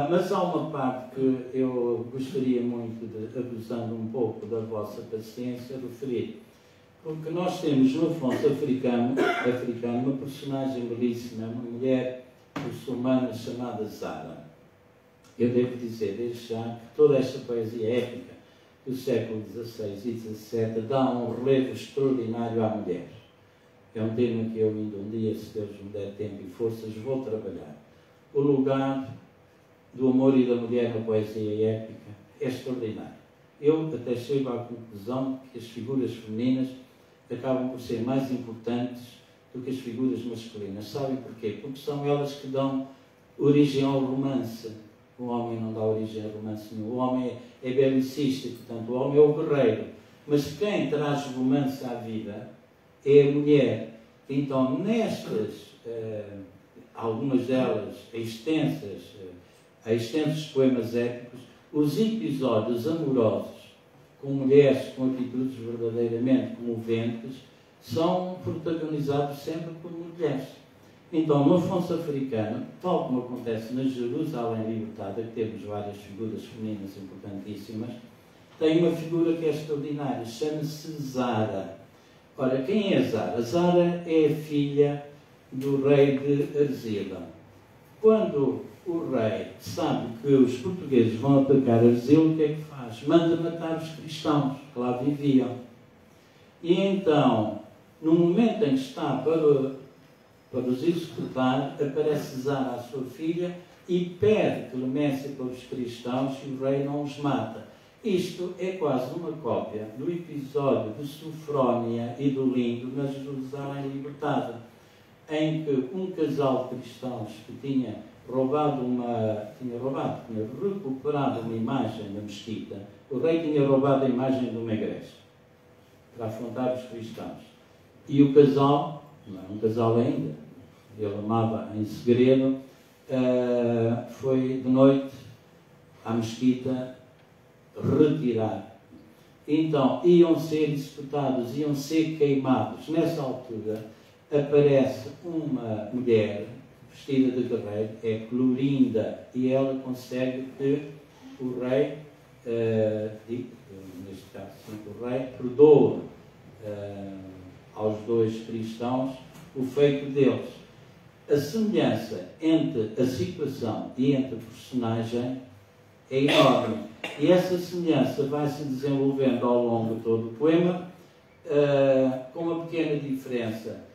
Mas há uma parte que eu gostaria muito de, abusando um pouco da vossa paciência, referir. Porque nós temos no Afonso Africano uma personagem belíssima, uma mulher muçulmana chamada Zara. Eu devo dizer desde já que toda esta poesia épica do século XVI e XVII dá um relevo extraordinário à mulher. É um tema que eu ainda um dia, se Deus me der tempo e forças, vou trabalhar. O lugar do amor e da mulher na poesia épica é extraordinário. Eu até chego à conclusão que as figuras femininas acabam por ser mais importantes do que as figuras masculinas. Sabem porquê? Porque são elas que dão origem ao romance. O homem não dá origem a romance nenhum. O homem é belicista, portanto, o homem é o guerreiro. Mas quem traz romance à vida é a mulher. Então, nestas, algumas delas extensos poemas épicos, os episódios amorosos com mulheres com atitudes verdadeiramente comoventes são protagonizados sempre por mulheres. Então, no Afonso Africano, tal como acontece na Jerusalém libertada, que temos várias figuras femininas importantíssimas, tem uma figura que é extraordinária, chama-se Zara. Ora, quem é Zara? Zara é a filha do rei de Arzila. Quando o rei sabe que os portugueses vão atacar Arzila, o que é que faz? Manda matar os cristãos que lá viviam. E então, no momento em que está para os executar, aparece Zara, a sua filha, e pede clemência para os cristãos e o rei não os mata. Isto é quase uma cópia do episódio de Sofrónia e do Lindo na Jerusalém libertada, em que um casal de cristãos que tinha recuperado uma imagem da mesquita, o rei tinha roubado a imagem de uma igreja para afrontar os cristãos. E o casal, não era um casal ainda, ele amava em segredo, foi de noite à mesquita retirar. Então, iam ser executados, iam ser queimados. Nessa altura, aparece uma mulher vestida de guerreiro, é Clorinda, e ela consegue que o rei, neste caso, o rei, perdoa aos dois cristãos o feito deles. A semelhança entre a situação e entre a personagem é enorme. E essa semelhança vai se desenvolvendo ao longo de todo o poema, com uma pequena diferença.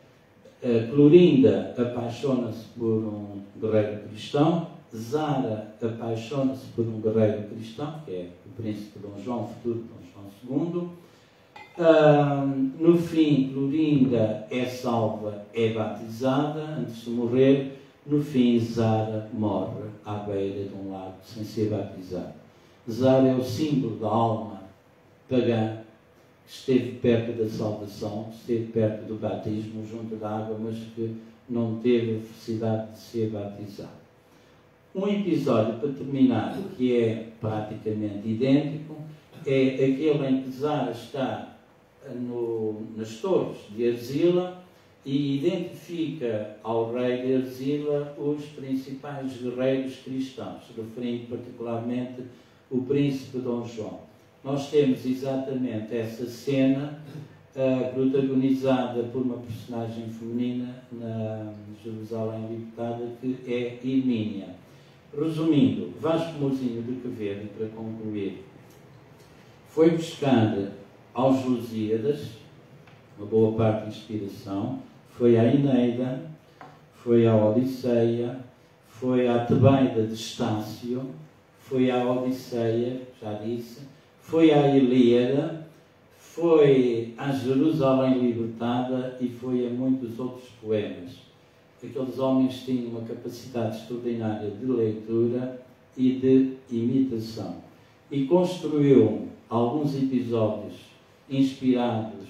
Clorinda apaixona-se por um guerreiro cristão, Zara apaixona-se por um guerreiro cristão, que é o príncipe Dom João, futuro Dom João II. No fim, Clorinda é salva, é batizada antes de morrer. No fim, Zara morre à beira de um lago sem ser batizada. Zara é o símbolo da alma pagã que esteve perto da salvação, esteve perto do batismo junto da água, mas que não teve a felicidade de ser batizada. Um episódio, para terminar, que é praticamente idêntico, é aquele em que Zara está nas torres de Arzila e identifica ao rei de Arzila os principais guerreiros cristãos, referindo particularmente o príncipe Dom João. Nós temos exatamente essa cena protagonizada por uma personagem feminina na Jerusalém Libertada, que é Hermínia. Resumindo, Vasco Mouzinho de Quevedo, para concluir, foi buscar aos Lusíadas uma boa parte de inspiração, foi à Eneida, foi à Odisseia, foi à Tebaida de Estácio, foi à Odisseia, já disse, foi à Ilíada, foi à Jerusalém Libertada e foi a muitos outros poemas. Aqueles homens tinham uma capacidade extraordinária de leitura e de imitação. E construiu alguns episódios inspirados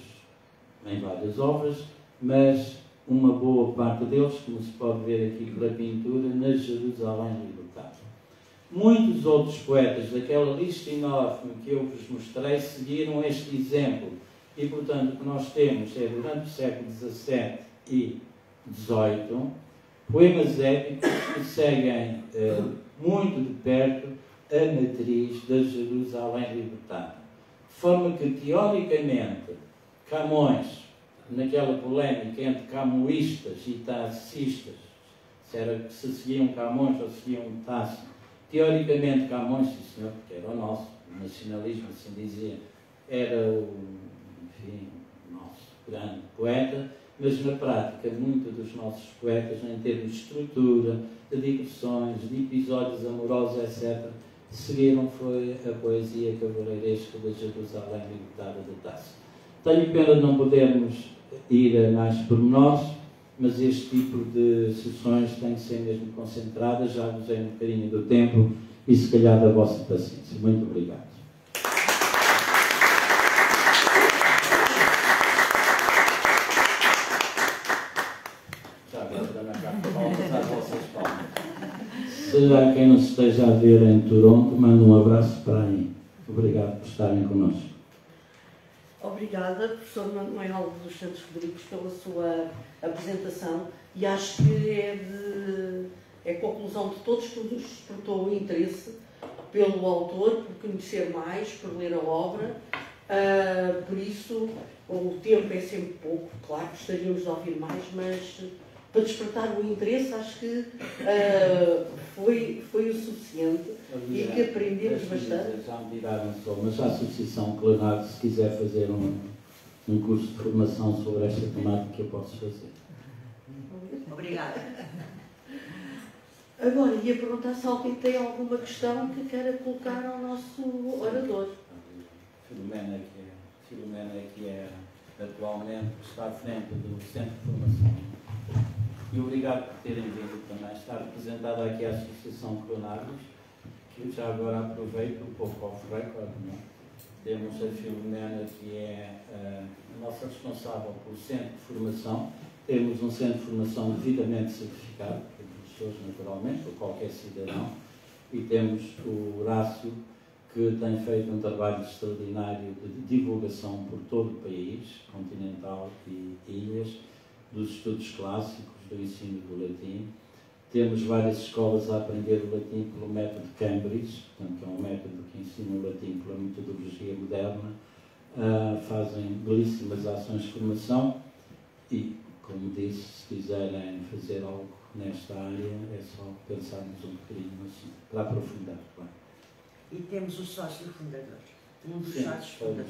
em várias obras, mas uma boa parte deles, como se pode ver aqui pela pintura, na Jerusalém Libertada. Muitos outros poetas daquela lista enorme que eu vos mostrei seguiram este exemplo. E, portanto, o que nós temos é, durante o século XVII e XVIII, poemas épicos que seguem muito de perto a matriz da Jerusalém Libertada. De forma que, teoricamente, Camões, naquela polémica entre camoístas e tassistas, se seguiam Camões ou seguiam Tasso, teoricamente Camões, sim senhor, porque era o nosso, o nacionalismo, assim dizia, era o nosso grande poeta, mas na prática, muitos dos nossos poetas, em termos de estrutura, de digressões, de episódios amorosos, etc., seguiram foi a poesia cavaleiresca da Jerusalém Libertada de Tasso. Tenho pena de não podermos ir a mais pormenores, mas este tipo de sessões têm que ser mesmo concentradas. Já abusei um bocadinho do tempo e, se calhar, da vossa paciência. Muito obrigado. Já agora também cá palmas às vossas palmas. Se há quem não se esteja a ver em Toronto, mando um abraço para aí. Obrigado por estarem connosco. Obrigada, professor Manuel dos Santos Rodrigues, pela sua apresentação, e acho que é conclusão de todos que nos despertou o interesse pelo autor, por conhecer mais, por ler a obra. Por isso, o tempo é sempre pouco, claro, gostaríamos de ouvir mais, mas para despertar o interesse, acho que foi o suficiente e que aprendemos bastante. Já me tiraram só, mas a Associação Plenário, se quiser fazer um curso de formação sobre esta temática, eu posso fazer. Obrigada. Agora, ia perguntar se alguém tem alguma questão que queira colocar ao nosso orador. Filomena, que é atualmente, está à frente do Centro de Formação. E obrigado por terem vindo também. Está representada aqui a Associação Plenários, que eu já agora aproveito um pouco off record, não é? Temos a Filomena, que é a nossa responsável pelo Centro de Formação. Temos um Centro de Formação devidamente certificado, por professores, naturalmente, por qualquer cidadão. E temos o Horácio, que tem feito um trabalho extraordinário de divulgação por todo o país, continental e ilhas, dos estudos clássicos, do ensino do latim. Temos várias escolas a aprender o latim pelo método Cambridge, portanto, é um método que ensina o latim pela metodologia moderna. Fazem belíssimas ações de formação e, como disse, se quiserem fazer algo nesta área, é só pensarmos um bocadinho assim, para aprofundar, claro. E temos o sócio fundador. Um dos sócios fundadores.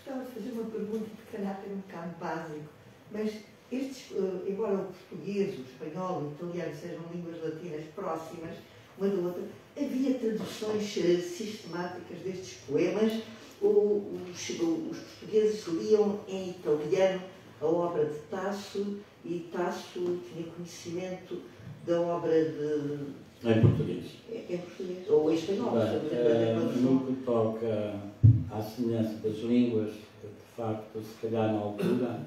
Gostava de fazer uma pergunta de caráter um bocado básico, mas estes, embora o português, o espanhol e o italiano sejam línguas latinas próximas uma da outra, havia traduções sistemáticas destes poemas. Os portugueses liam em italiano a obra de Tasso e Tasso tinha conhecimento da obra de... Em português. Em português, ou em espanhol. No que toca à semelhança das línguas, de facto, se calhar na altura,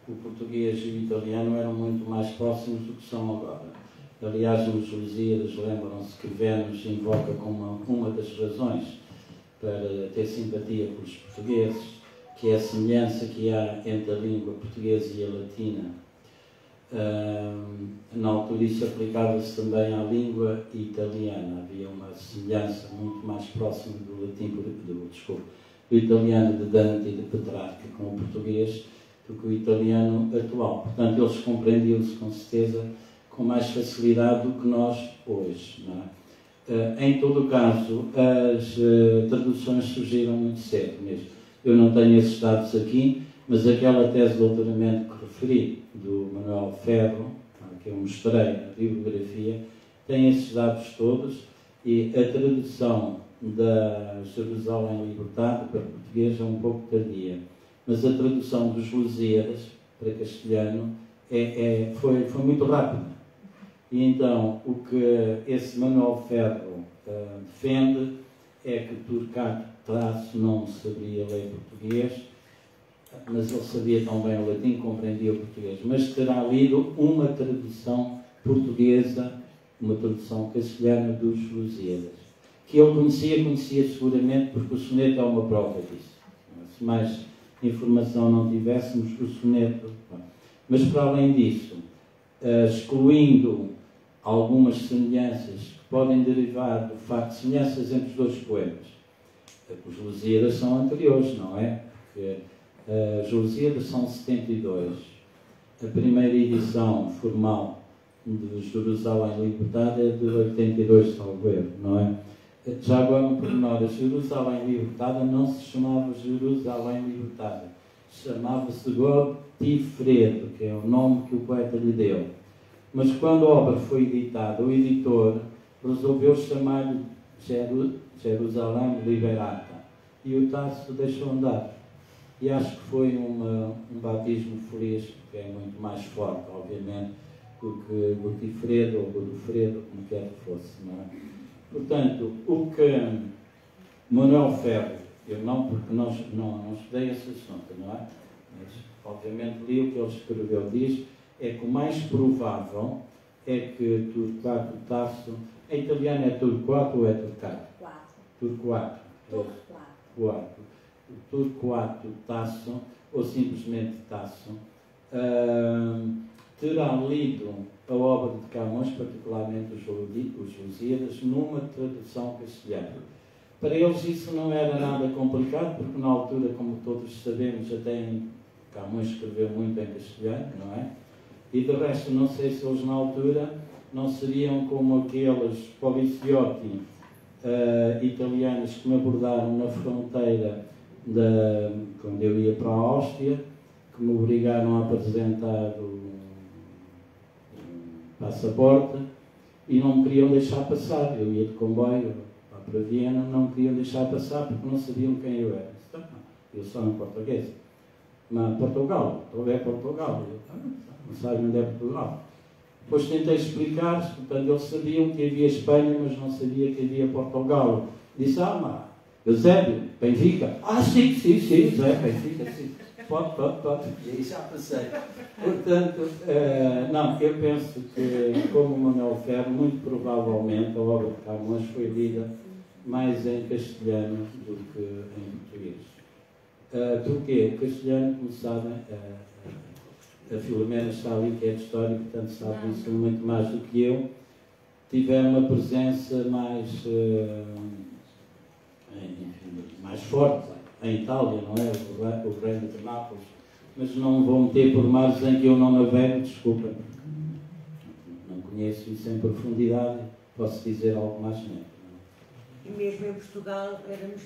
o português e o italiano eram muito mais próximos do que são agora. Aliás, nos Lusíadas lembram-se que Vênus invoca como uma das razões para ter simpatia pelos portugueses, que é a semelhança que há entre a língua portuguesa e a latina. Na altura isso aplicava-se também à língua italiana. Havia uma semelhança muito mais próxima do latim, do italiano de Dante e de Petrarca com o português do que o italiano atual. Portanto, eles compreendiam-se com certeza com mais facilidade do que nós hoje. Não é? Em todo o caso, as traduções surgiram muito cedo mesmo. Eu não tenho esses dados aqui, mas aquela tese de doutoramento que referi, do Manuel Ferro, que eu mostrei na bibliografia, tem esses dados todos, e a tradução da Jerusalém Libertada para português é um pouco tardia, mas a tradução dos Lusíadas para castelhano foi muito rápida. E então, o que esse Manuel Ferro defende é que Turcato Tasso não sabia ler português, mas ele sabia tão bem o latim, compreendia o português, mas terá lido uma tradução portuguesa, uma tradução castelhana dos Lusíadas, que ele conhecia seguramente, porque o soneto é uma prova disso. Se mais informação não tivéssemos, o soneto... Mas, para além disso, excluindo algumas semelhanças que podem derivar do facto de semelhanças entre os dois poemas, os Lusíadas são anteriores, não é? Porque os Lusíadas são 72. A primeira edição formal de Jerusalém Libertada é de 82, salvo erro, não é? Já agora um pormenor, a Jerusalém Libertada não se chamava Jerusalém Libertada, chamava-se Godifredo, que é o nome que o poeta lhe deu. Mas quando a obra foi editada, o editor resolveu chamar-lhe Jerusalém Liberata, e o Tasso deixou andar. E acho que foi um batismo feliz, porque é muito mais forte, obviamente, do que Godifredo ou Godofredo, como quer que fosse, não é? Portanto, o que Manuel Ferro, eu não, porque não estudei esse assunto, não é? Mas, obviamente, li o que ele escreveu, diz, é que o mais provável é que Turcato Tasso, em italiano é Turquato ou é Turcato? Turquato. Turquato. Turquato Tasso, ou simplesmente Tasso, terá lido a obra de Camões, particularmente os Lusíadas, numa tradução castelhana. Para eles isso não era nada complicado, porque na altura, como todos sabemos, até Camões escreveu muito em castelhano, não é? E de resto, não sei se eles na altura não seriam como aqueles poliziotti italianos que me abordaram na fronteira quando eu ia para a Áustria, que me obrigaram a apresentar o passaporte e não me queriam deixar passar. Eu ia de comboio para Viena, não me queriam deixar passar porque não sabiam quem eu era. Eu sou um português. Mas Portugal, estou a Portugal. Não sabem onde é Portugal. Depois tentei explicar, portanto, eles sabiam que havia Espanha, mas não sabia que havia Portugal. Disse, mas Eusébio, Benfica. Sim, Zé, Benfica, sim. Pode. E aí já passei. Portanto, não, eu penso que, como Manuel Ferro, muito provavelmente a obra de Camões foi lida mais em castelhano do que em português. Porquê? O castelhano, como sabem, a Filomena está ali, que é de história, portanto sabe isso muito mais do que eu, tiveram uma presença mais forte em Itália, não é? O reino de Nápoles, mas não vou meter por mares em que eu não navego, desculpa, não conheço isso em profundidade, posso dizer algo mais neto. E mesmo em Portugal éramos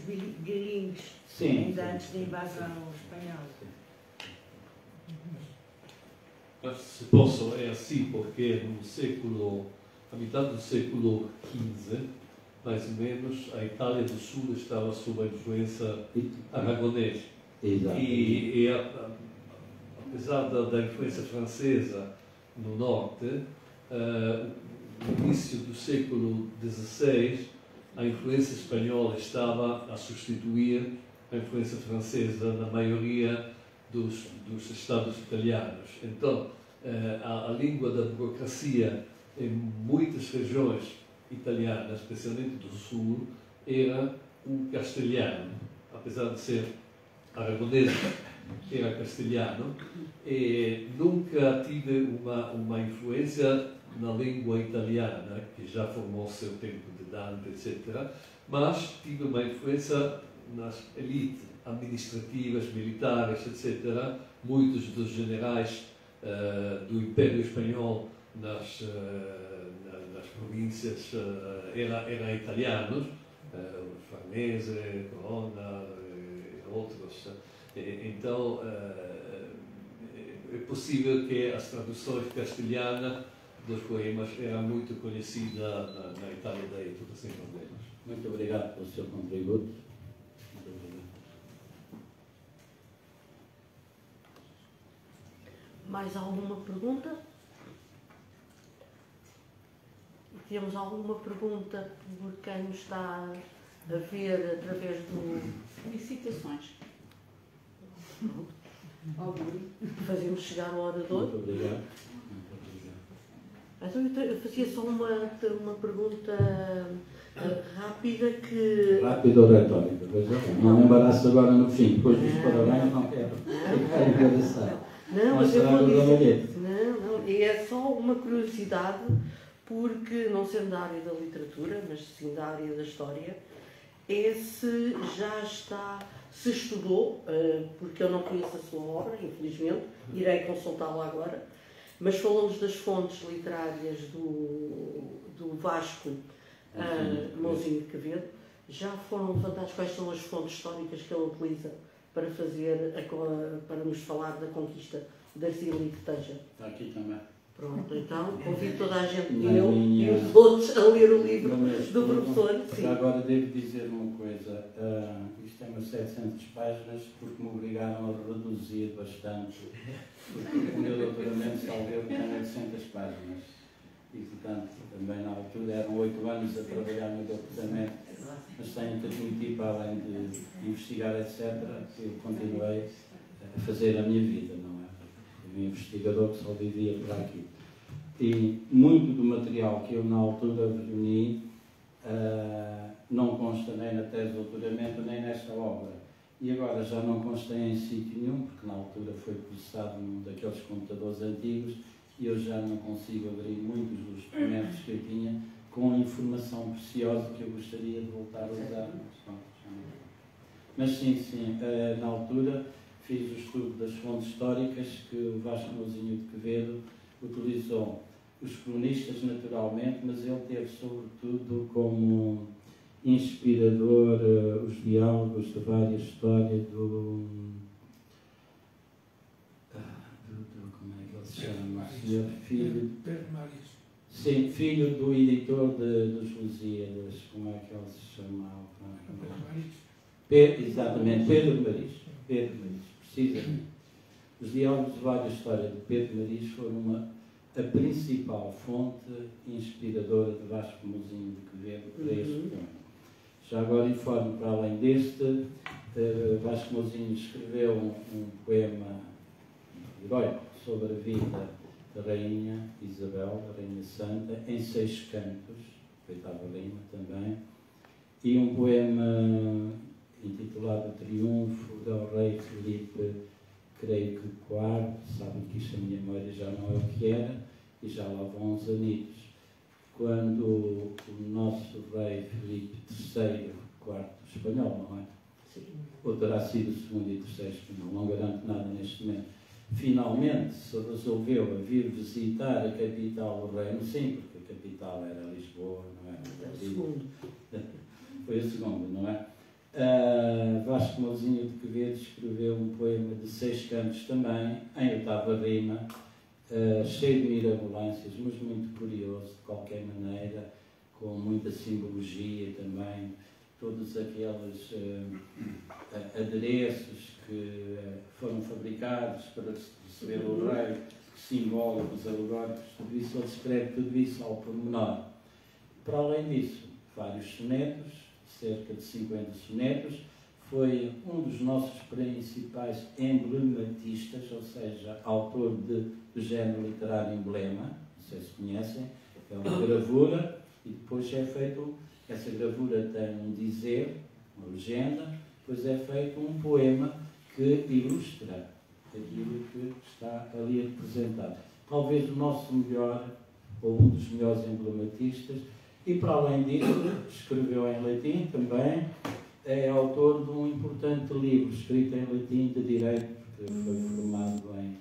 bilíngues, ainda antes da invasão espanhola. Mas se posso, é assim, porque no século, a metade do século XV, mais ou menos, a Itália do Sul estava sob a influência aragonesa. E apesar da influência francesa no norte, no início do século XVI, a influência espanhola estava a substituir a influência francesa na maioria dos Estados italianos. Então, a língua da burocracia em muitas regiões italianas, especialmente do sul, era o castelhano, apesar de ser aragonês, era castelhano, e nunca tive uma influência na língua italiana, que já formou o seu tempo de Dante, etc., mas tive uma influência nas elites administrativas, militares, etc. Muitos dos generais do Império Espanhol nas províncias eram italianos, Farnese, Corona e outros. Então, é possível que as traduções castelhanas dos poemas eram muito conhecidas na Itália da época, sem problemas. Muito obrigado pelo seu contributo. Mais alguma pergunta? Temos alguma pergunta por quem nos está a ver através do... Felicitações. Fazemos chegar ao orador. Muito obrigado. Então eu fazia só uma pergunta rápida que... Rápida ou retórica? Não me embaraço agora no fim, depois dos parabéns, não quero. Quero engraçar. Não, mas eu vou dizer... Não, é só uma curiosidade, porque, não sendo da área da literatura, mas sim da área da história, esse já está... Se estudou, porque eu não conheço a sua obra, infelizmente, irei consultá-la agora, mas falamos das fontes literárias do Vasco Mouzinho de Quevedo. Já foram levantadas quais são as fontes históricas que ele utiliza para nos falar da conquista da Arcília e de Tanger? Está aqui também. Pronto, então convido toda a gente, eu e os outros, a ler o livro do professor. Sim. Agora devo dizer uma coisa, isto tem umas 700 páginas porque me obrigaram a reduzir bastante, porque o meu doutoramento salveu tem 800 páginas e, portanto, também na altura eram 8 anos a trabalhar no doutoramento, mas tenho que admitir, para além de investigar, etc., que eu continuei a fazer a minha vida, não é? Um investigador que só vivia por aqui. E muito do material que eu na altura reuni não consta nem na tese de doutoramento nem nesta obra. E agora já não consta em sítio nenhum, porque na altura foi processado num daqueles computadores antigos e eu já não consigo abrir muitos dos documentos que eu tinha com informação preciosa que eu gostaria de voltar a usar. Mas sim, na altura fiz o estudo das fontes históricas que o Vasco Mouzinho de Quevedo utilizou. Os cronistas, naturalmente, mas ele teve, sobretudo, como inspirador os diálogos de várias histórias do como é que ele se chama? Filho, sim, filho do editor dos Lusíadas, como é que ele se chamava? Exatamente, Pedro Maris, precisamente. Os diálogos de várias histórias de Pedro Maris foram a principal fonte inspiradora de Vasco Mouzinho de Quevedo para este poema. Já agora informo, para além deste, Vasco Mouzinho escreveu um poema heróico sobre a vida da Rainha Isabel, da Rainha Santa, em 6 cantos, oitava rima também, e um poema intitulado Triunfo do Rei Filipe, creio que IV, sabem que isto a minha memória já não é o que era, e já lá vão uns anitos. Quando o nosso rei Filipe III, IV espanhol, não é? Sim. Ou terá sido o segundo e terceiro espanhol, não garanto nada neste momento. Finalmente se resolveu a vir visitar a capital do reino, sim, porque a capital era Lisboa, não era? Era o segundo. Foi o segundo, não é? Vasco Mouzinho de Quevedo escreveu um poema de 6 cantos também, em oitava rima, cheio de mirabolâncias, mas muito curioso de qualquer maneira, com muita simbologia também, todos aqueles adereços que foram fabricados para receber o rei, simbólicos, alegóricos, tudo isso, ele escreve tudo isso ao pormenor. Para além disso, vários sonetos, cerca de 50 sonetos, foi um dos nossos principais emblematistas, ou seja, autor do género literário emblema, não sei se conhecem, é uma gravura e depois é feito, essa gravura tem um dizer, uma legenda, depois é feito um poema que ilustra aquilo que está ali representado. Talvez o nosso melhor, ou um dos melhores emblematistas, e para além disso, escreveu em latim também, é autor de um importante livro escrito em latim de direito, porque foi formado em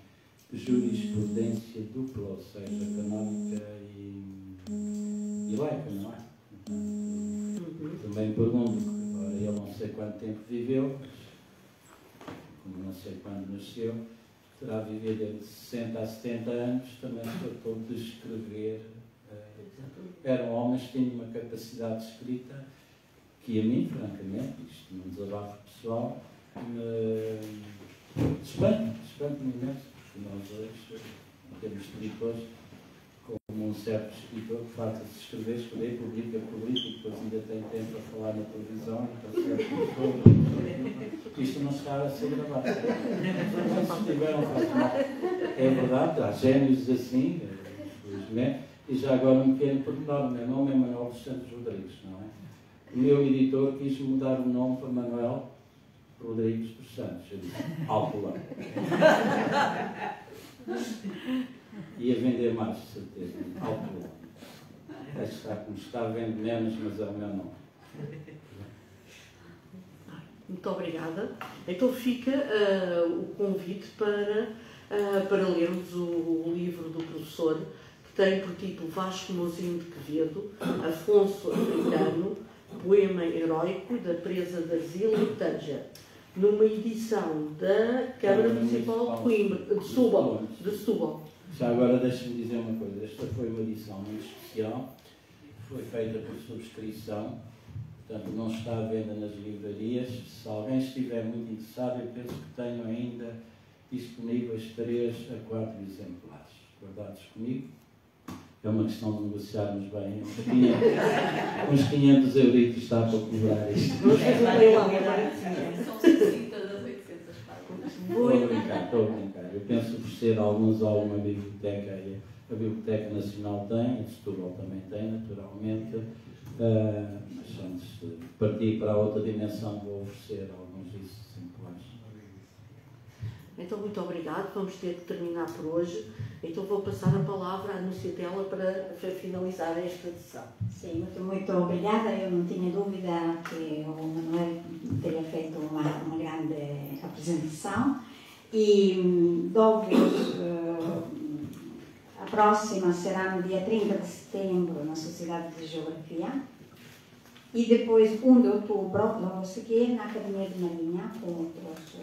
jurisprudência dupla, ou seja, canónica e laica, não é? Também pergunto, agora ele não sei quanto tempo viveu, mas como não sei quando nasceu, terá vivido de 60 a 70 anos, também tratou de escrever. Eram homens que tinham uma capacidade de escrita que a mim, francamente, isto num desabafo pessoal, espanta-me imenso, porque nós hoje temos escritores como um certo escritor que farta-se escrever, publica, e depois ainda tem tempo para falar na televisão e para certas pessoas. Isto não está a ser gravado. Mas tiveram é verdade, há génios assim, felizmente. E já agora um pequeno pormenor, o meu nome é Manuel dos Santos Rodrigues, não é? O meu editor quis mudar o nome para Manuel Rodrigues dos Santos. Eu disse, Alcoa. Ia vender mais, de certeza. Alcoa. Está vendo menos, mas é o meu nome. Muito obrigada. Então fica o convite para lermos o livro do professor, que tem por título Vasco Mouzinho de Quevedo, Afonso Africano, Poema Heróico da Presa de Arzila e Tanger, numa edição da Câmara Municipal de Coimbra, de Setúbal. Já agora deixe-me dizer uma coisa, esta foi uma edição muito especial, foi feita por subscrição, portanto não está à venda nas livrarias. Se alguém estiver muito interessado, eu penso que tenho ainda disponíveis 3 a 4 exemplares guardados comigo. É uma questão de negociarmos bem. Uns 500 euritos está para cobrar isto. São 60 das 800 páginas. Estou a brincar. Eu penso oferecer alguns a uma biblioteca. A Biblioteca Nacional tem, a Setúbal também tem, naturalmente. Mas antes de partir para a outra dimensão, vou oferecer alguns desses exemplares. Então, muito obrigado. Vamos ter que terminar por hoje. Então, vou passar a palavra à Anunciatela para finalizar esta sessão. Sim, muito obrigada. Eu não tinha dúvida que o Manuel teria feito uma grande apresentação. E dou-vos, a próxima será no dia 30 de setembro, na Sociedade de Geografia. E depois, 1 de outubro, logo a seguir, na Academia de Marinha, com outros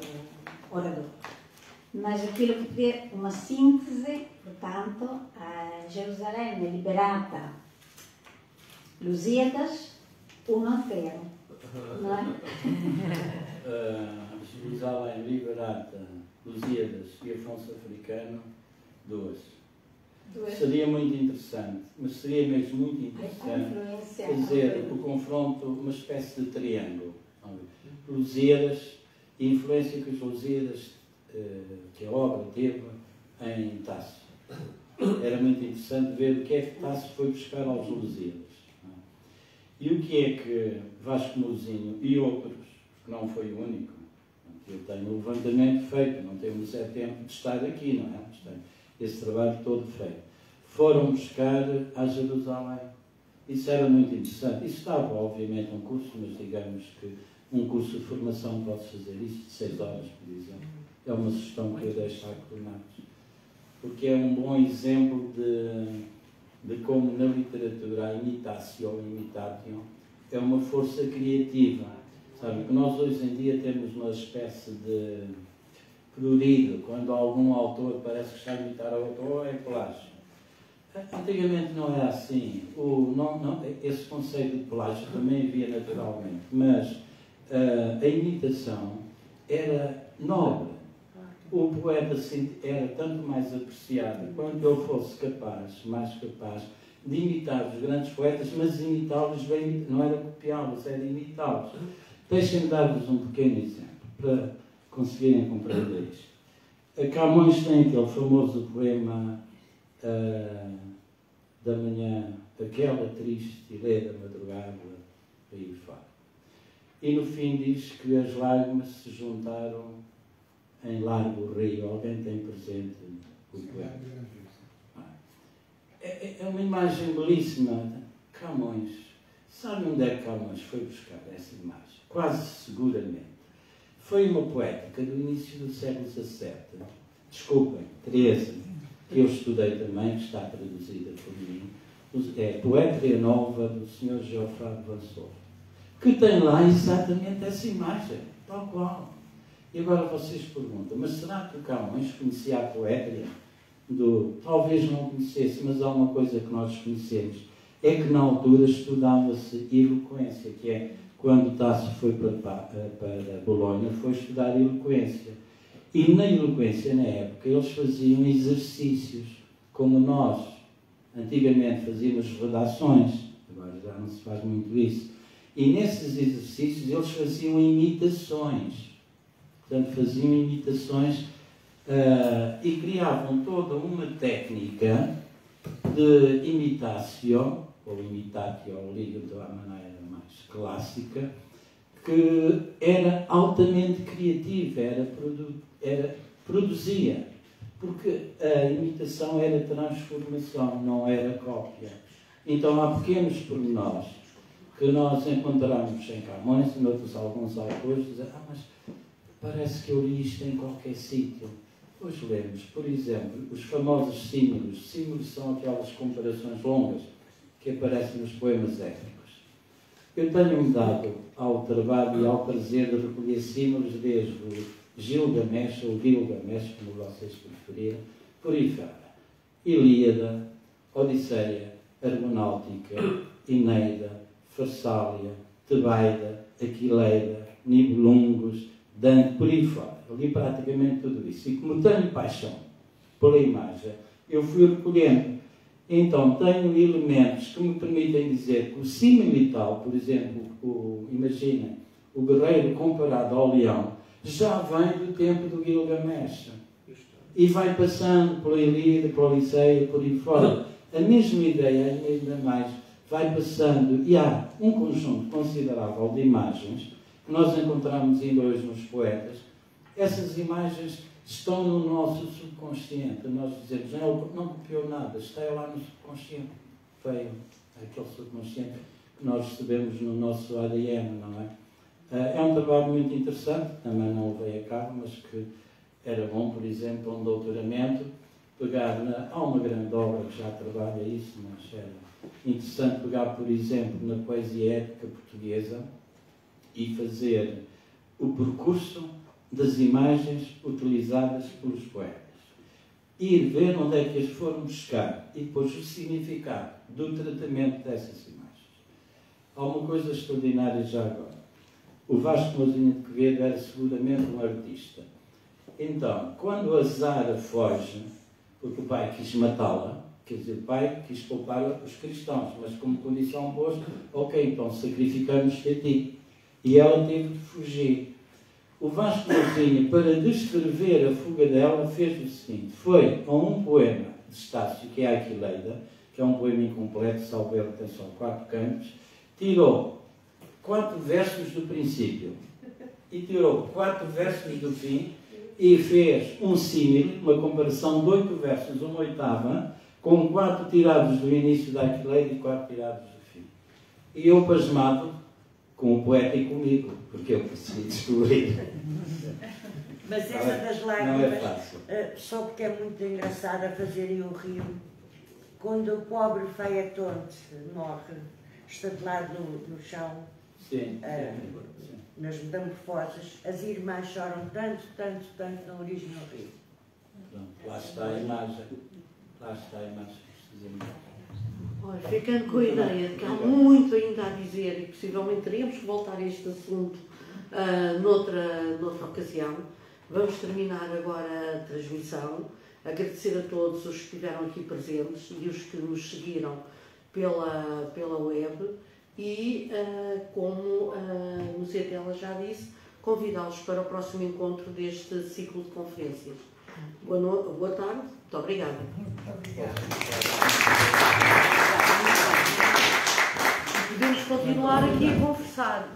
oradores. Mas aquilo que podia, uma síntese, portanto, a Jerusalém é liberata, Lusíadas, 1-0, não é? Jerusalém liberata, Lusíadas e Afonso Africano, 2. Seria muito interessante, mas seria mesmo muito interessante fazer o confronto, uma espécie de triângulo. Lusíadas, e a influência que os Lusíadas, que a obra teve em Tasso. Era muito interessante ver o que é que Tasso foi buscar aos Lusíadas. E o que é que Vasco Mouzinho e outros, porque não foi o único, eu tenho o levantamento feito, não temos tempo de estar aqui, não é? Tenho esse trabalho todo feito. Foram buscar a Jerusalém. Isso era muito interessante. Isso estava, obviamente, um curso, mas digamos que um curso de formação pode fazer isso de 6 horas, por exemplo. É uma sugestão que eu deixo a coordenados. Porque é um bom exemplo de como na literatura a imitatio ou imitatio é uma força criativa. Sabe, que nós hoje em dia temos uma espécie de prurido, quando algum autor parece que está a imitar a outro, é plágio. Antigamente não era assim. Esse conceito de plágio também havia naturalmente, mas a imitação era nobre. O poeta era tanto mais apreciado quanto ele fosse mais capaz de imitar os grandes poetas, mas imitá-los bem, não era copiá-los, era imitá-los. Deixem-me dar-vos um pequeno exemplo, para conseguirem compreender isto. A Camões tem aquele famoso poema da manhã, aquela triste e leda madrugada, aí fora. E no fim diz que as lágrimas se juntaram em largo rio. Alguém tem presente o poema? É uma imagem belíssima. Camões. Sabe onde é que Camões foi buscar essa imagem? Quase seguramente. Foi uma poética do início do século XVII. Desculpem, Teresa, que eu estudei também, que está traduzida por mim. É Poética Nova do Sr. Geoffroy de Vansor, que tem lá exatamente essa imagem, tal qual. E agora vocês perguntam, mas será que o Camões conhecia a poética? Talvez não conhecesse, mas há uma coisa que nós conhecemos, é que na altura estudava-se eloquência, que é quando Tasso foi para Bolonha, foi estudar eloquência. E na eloquência, na época, eles faziam exercícios, como nós antigamente fazíamos redações, agora já não se faz muito isso. E nesses exercícios eles faziam imitações. Portanto, faziam imitações e criavam toda uma técnica de imitatio, ou imitatio, lido à maneira mais clássica, que era altamente criativa, produzia. Porque a imitação era transformação, não era cópia. Então há pequenos pormenores que nós encontramos em Camões e noutros alguns autores, dizem, mas parece que eu li isto em qualquer sítio. Pois lemos, por exemplo, os famosos símilos. Símilos são aquelas comparações longas que aparecem nos poemas épicos. Eu tenho-me dado ao trabalho e ao prazer de recolher símilos desde o Gilgamesh, ou Gilgamesh, como vocês preferirem, por aí fora. Ilíada, Odisseia, Argonáutica, Eneida, Farsália, Tebaida, Aquileia, Nibelungos, Dante, por aí fora. Eu li praticamente tudo isso. E como tenho paixão pela imagem, eu fui recolhendo. Então, tenho elementos que me permitem dizer que o similital, por exemplo, imaginem, o guerreiro comparado ao leão, já vem do tempo do Gilgamesh. E vai passando pela Ilíada, pela Odisseia, por aí fora. A mesma ideia, ainda mais, vai passando, e há um conjunto considerável de imagens que nós encontramos ainda hoje nos poetas. Essas imagens estão no nosso subconsciente. Nós dizemos, não copiou nada, está lá no subconsciente. Veio aquele subconsciente que nós recebemos no nosso ADN, não é? É um trabalho muito interessante, também não o veio a cabo, mas que era bom, por exemplo, um doutoramento, há uma grande obra que já trabalha isso, mas era interessante pegar, por exemplo, na poesia épica portuguesa e fazer o percurso das imagens utilizadas pelos poetas. Ir ver onde é que as foram buscar e depois o significado do tratamento dessas imagens. Há uma coisa extraordinária já agora. O Vasco Moutinho de Quevedo era seguramente um artista. Então, quando a Zara foge, porque o pai quis matá-la, quer dizer, o pai quis poupar os cristãos, mas como condição posto, ok, então sacrificamos-te a ti. E ela teve de fugir. O Vasco Moutinho, para descrever a fuga dela, fez o seguinte, foi a um poema de Estácio, que é a Aquileia, que é um poema incompleto, salvo erro, tem só 4 cantos, tirou 4 versos do princípio e tirou 4 versos do fim e fez um símil, uma comparação de 8 versos, uma oitava, com 4 tirados do início da Aquileia e 4 tirados do fim. E eu pasmado com o poeta e comigo, porque eu consegui descobrir. Mas essa das lágrimas, não é fácil. Só porque é muito engraçada fazerem o rio, quando o pobre Faetonte morre, estatelado no chão, sim, nas metamorfoses, as irmãs choram tanto, tanto, tanto na origem do rio. Pronto, lá está a imagem. Lá está a imagem. Olha, ficando com a ideia de que há muito ainda a dizer e possivelmente teremos que voltar a este assunto noutra ocasião, vamos terminar agora a transmissão. Agradecer a todos os que estiveram aqui presentes e os que nos seguiram pela web e, como a Museu dela já disse, convidá-los para o próximo encontro deste ciclo de conferências. Boa tarde, muito obrigada. Podemos continuar aqui a conversar.